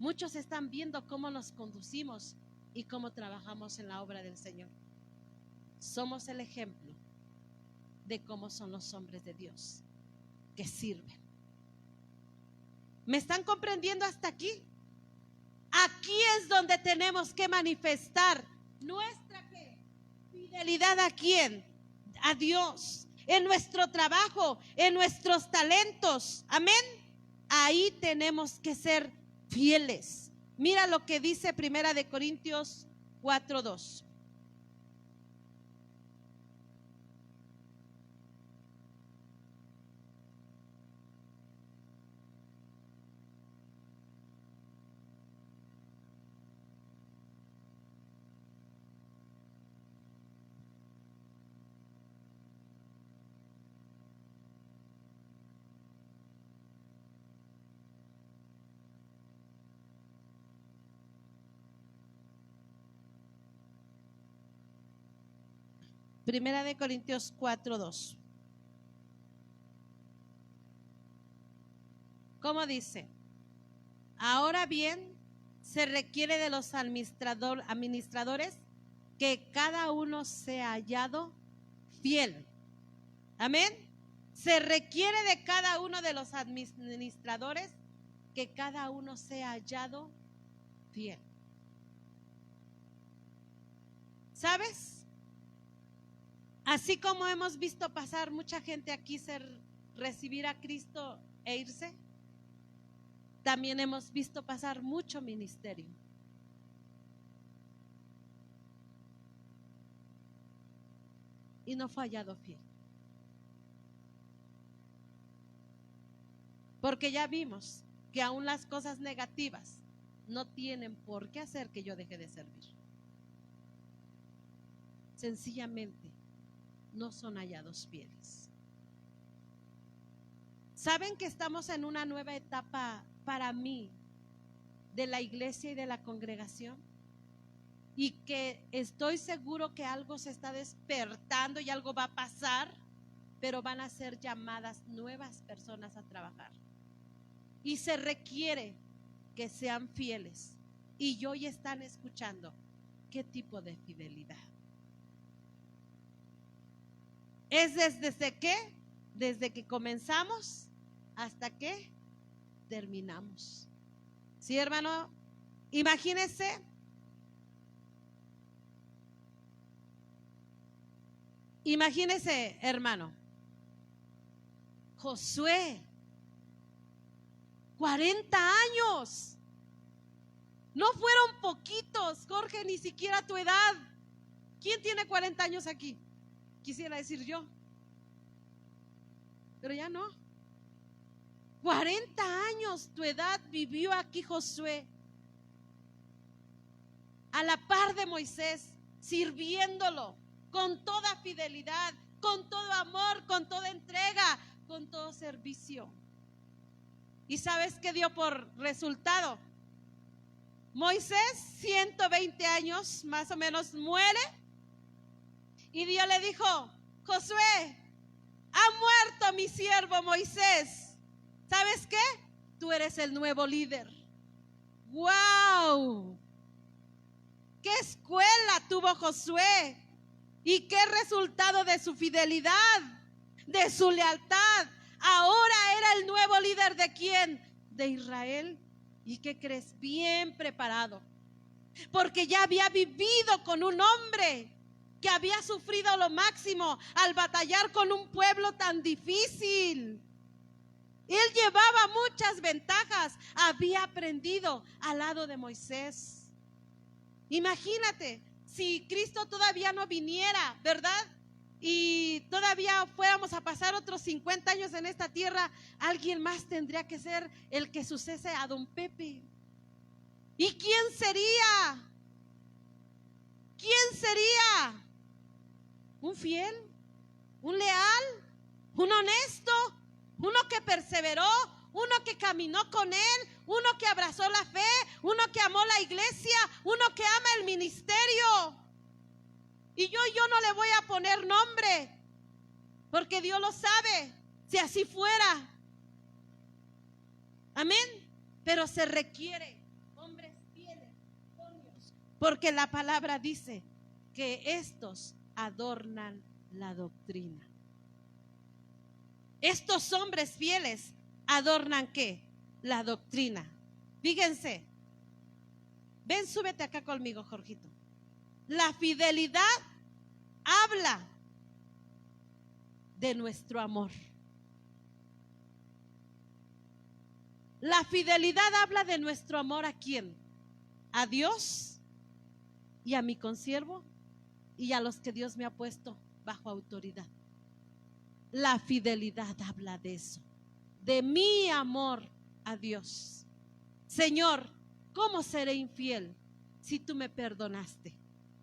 Muchos están viendo cómo nos conducimos y cómo trabajamos en la obra del Señor. Somos el ejemplo de cómo son los hombres de Dios que sirven. ¿Me están comprendiendo hasta aquí? Aquí es donde tenemos que manifestar nuestra ¿qué? Fidelidad. ¿A quién? A Dios. En nuestro trabajo, en nuestros talentos. Amén. Ahí tenemos que ser fieles. Mira lo que dice 1 Corintios 4:2. Primera de Corintios 4:2. ¿Cómo dice? Ahora bien, se requiere de los administradores que cada uno sea hallado fiel. Amén. Se requiere de cada uno de los administradores que cada uno sea hallado fiel. ¿Sabes? Así como hemos visto pasar mucha gente aquí recibir a Cristo e irse, también hemos visto pasar mucho ministerio. Y no fue hallado fiel. Porque ya vimos que aún las cosas negativas no tienen por qué hacer que yo deje de servir. Sencillamente no son hallados fieles. ¿Saben que estamos en una nueva etapa para mí de la iglesia y de la congregación? Y que estoy seguro que algo se está despertando y algo va a pasar, pero van a ser llamadas nuevas personas a trabajar. Y se requiere que sean fieles. Y hoy están escuchando qué tipo de fidelidad. Es desde qué, desde que comenzamos hasta que terminamos. ¿Sí, hermano? Imagínese hermano, Josué, 40 años. No fueron poquitos, Jorge, ni siquiera tu edad. ¿Quién tiene 40 años aquí? Quisiera decir yo, pero ya no. 40 años tu edad vivió aquí Josué, a la par de Moisés, sirviéndolo con toda fidelidad, con todo amor, con toda entrega, con todo servicio. ¿Y sabes qué dio por resultado? Moisés, 120 años más o menos, muere. Y Dios le dijo: Josué, ha muerto mi siervo Moisés. ¿Sabes qué? Tú eres el nuevo líder. ¡Wow! ¿Qué escuela tuvo Josué? ¿Y qué resultado de su fidelidad, de su lealtad? Ahora era el nuevo líder ¿de quién? De Israel. ¿Y qué crees? Bien preparado. Porque ya había vivido con un hombre que había sufrido lo máximo al batallar con un pueblo tan difícil. Él llevaba muchas ventajas, había aprendido al lado de Moisés. Imagínate, si Cristo todavía no viniera, ¿verdad? Y todavía fuéramos a pasar otros 50 años en esta tierra, alguien más tendría que ser el que sucese a don Pepe. ¿Y quién sería? ¿Quién sería? ¿Un fiel? ¿Un leal? ¿Un honesto? ¿Uno que perseveró? ¿Uno que caminó con él? ¿Uno que abrazó la fe? ¿Uno que amó la iglesia? ¿Uno que ama el ministerio? Y yo no le voy a poner nombre, porque Dios lo sabe, si así fuera. Amén. Pero se requiere hombres fieles, porque la palabra dice que estos adornan la doctrina. Estos hombres fieles adornan ¿qué? La doctrina. Fíjense. Ven, súbete acá conmigo, Jorgito. La fidelidad habla de nuestro amor. La fidelidad habla de nuestro amor ¿a quién? A Dios y a mi consiervo y a los que Dios me ha puesto bajo autoridad. La fidelidad habla de eso, de mi amor a Dios. Señor, ¿cómo seré infiel si tú me perdonaste?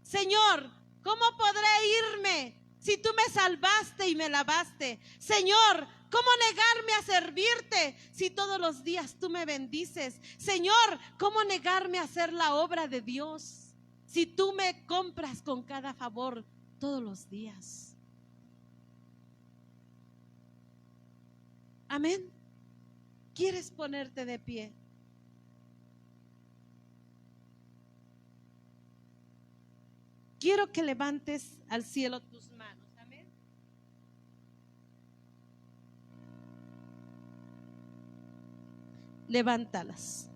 Señor, ¿cómo podré irme si tú me salvaste y me lavaste? Señor, ¿cómo negarme a servirte si todos los días tú me bendices? Señor, ¿cómo negarme a hacer la obra de Dios si tú me compras con cada favor todos los días? Amén. ¿Quieres ponerte de pie? Quiero que levantes al cielo tus manos. Amén. Levántalas.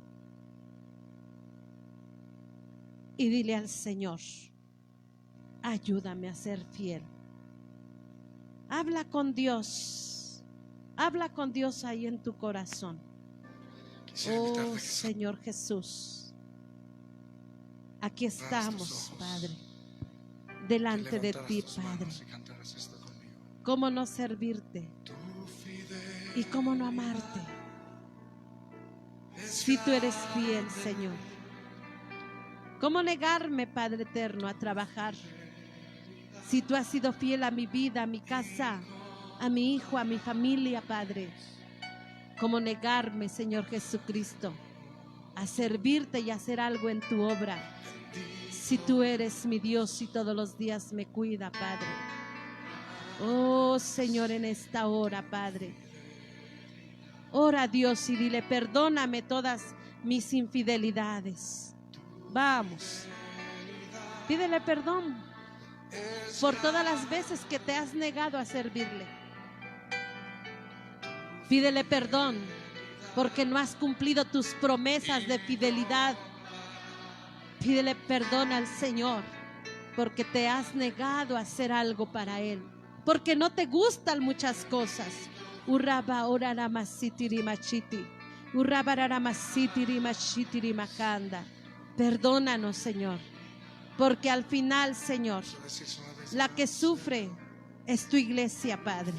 Y dile al Señor, ayúdame a ser fiel. Habla con Dios. Habla con Dios ahí en tu corazón. Oh Señor Jesús, aquí estamos, Padre, delante de ti, Padre. ¿Cómo no servirte? ¿Y cómo no amarte? Si tú eres fiel, Señor. ¿Cómo negarme, Padre eterno, a trabajar? Si tú has sido fiel a mi vida, a mi casa, a mi hijo, a mi familia, Padre. ¿Cómo negarme, Señor Jesucristo, a servirte y a hacer algo en tu obra? Si tú eres mi Dios y todos los días me cuida, Padre. Oh Señor, en esta hora, Padre, ora a Dios y dile, perdóname todas mis infidelidades. Vamos, pídele perdón por todas las veces que te has negado a servirle. Pídele perdón porque no has cumplido tus promesas de fidelidad. Pídele perdón al Señor porque te has negado a hacer algo para Él, porque no te gustan muchas cosas. Urraba oraramasitiri machiti, urrabararamasitiri machitiri macanda. Perdónanos, Señor, porque al final, Señor, la que sufre es tu iglesia, Padre.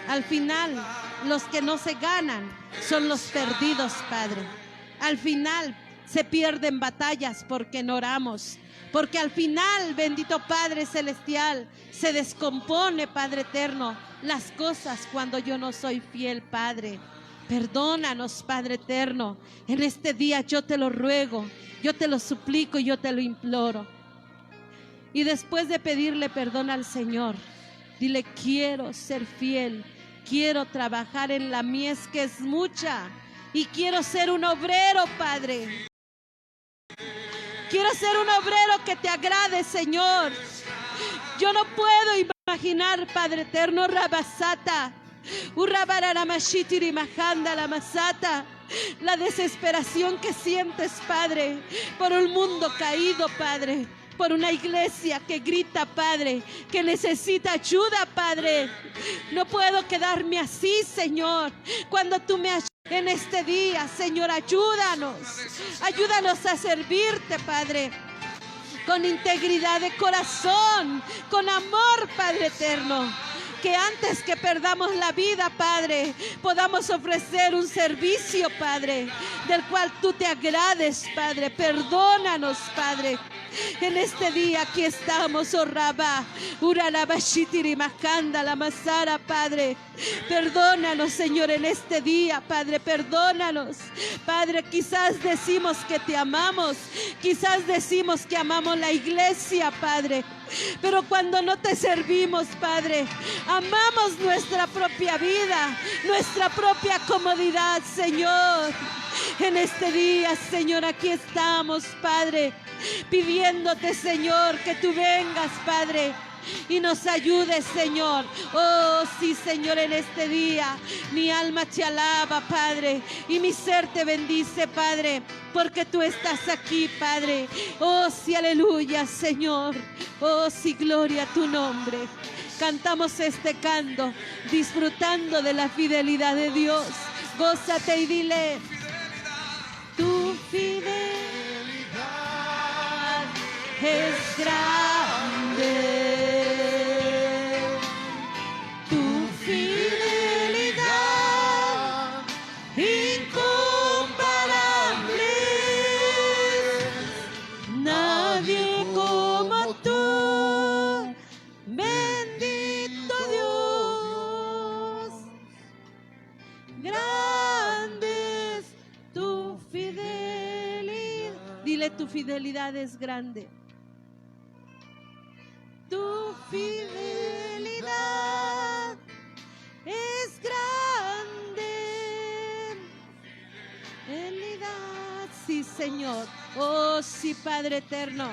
Al final, los que no se ganan son los perdidos, Padre. Al final se pierden batallas porque no oramos, porque al final, bendito Padre Celestial, se descompone, Padre Eterno, las cosas cuando yo no soy fiel, Padre. Perdónanos, Padre Eterno. En este día yo te lo ruego, yo te lo suplico y yo te lo imploro. Y después de pedirle perdón al Señor, dile, quiero ser fiel, quiero trabajar en la mies que es mucha y quiero ser un obrero, Padre. Quiero ser un obrero que te agrade, Señor. Yo no puedo imaginar, Padre Eterno, Rabasata, la desesperación que sientes, Padre, por un mundo caído, Padre. por una iglesia que grita, Padre, que necesita ayuda, Padre. No puedo quedarme así, Señor. Cuando tú me ayudas en este día, Señor, ayúdanos. Ayúdanos a servirte, Padre, con integridad de corazón, con amor, Padre eterno. Que antes que perdamos la vida, Padre, podamos ofrecer un servicio, Padre, del cual tú te agrades, Padre. Perdónanos, Padre. En este día aquí estamos, oh Rabá, Uralaba Shitiri Makanda la Masara, Padre. Perdónanos, Señor, en este día, Padre, perdónanos. Padre, quizás decimos que te amamos, quizás decimos que amamos la iglesia, Padre. Pero cuando no te servimos, Padre, amamos nuestra propia vida, nuestra propia comodidad, Señor. En este día, Señor, aquí estamos, Padre, pidiéndote, Señor, que tú vengas, Padre, y nos ayudes, Señor. Oh, sí, Señor, en este día mi alma te alaba, Padre, y mi ser te bendice, Padre, porque tú estás aquí, Padre. Oh, sí, aleluya, Señor. Oh, sí, gloria a tu nombre. Cantamos este canto, disfrutando de la fidelidad de Dios. Gózate y dile: tu fidelidad es grande. Tu fidelidad incomparable. Nadie como tú, bendito Dios. Grande es tu fidelidad. Dile: tu fidelidad es grande. Tu fidelidad es grande. Fidelidad, sí, Señor. Oh, sí, Padre eterno.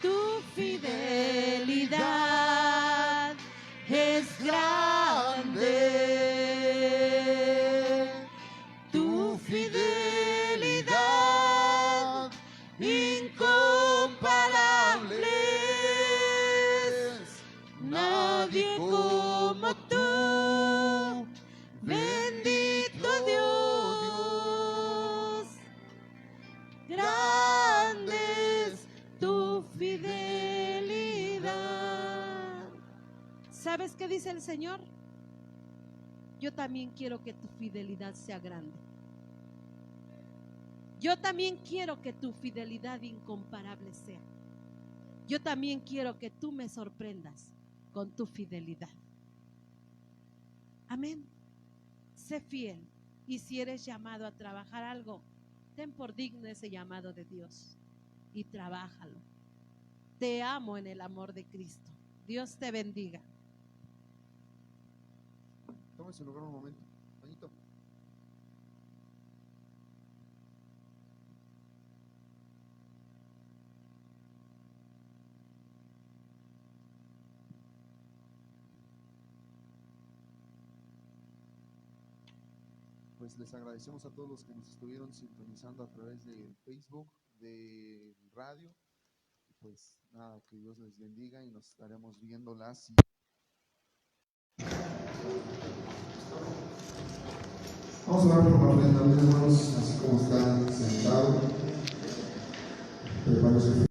Tu fidelidad es grande. Tu fidelidad incomparable. Nadie como tú, bendito Dios. Grande es tu fidelidad. ¿Sabes qué dice el Señor? Yo también quiero que tu fidelidad sea grande. Yo también quiero que tu fidelidad incomparable sea. Yo también quiero que tú me sorprendas con tu fidelidad. Amén. Sé fiel. Y si eres llamado a trabajar algo, ten por digno ese llamado de Dios y trabájalo. Te amo en el amor de Cristo. Dios te bendiga. Tome su lugar un momento. Toñito. Pues les agradecemos a todos los que nos estuvieron sintonizando a través de Facebook, de radio. Pues nada, que Dios les bendiga y nos estaremos viendo la siguiente. Vamos a orar por la ofrenda, mis hermanos, así como están sentados. Prepárense.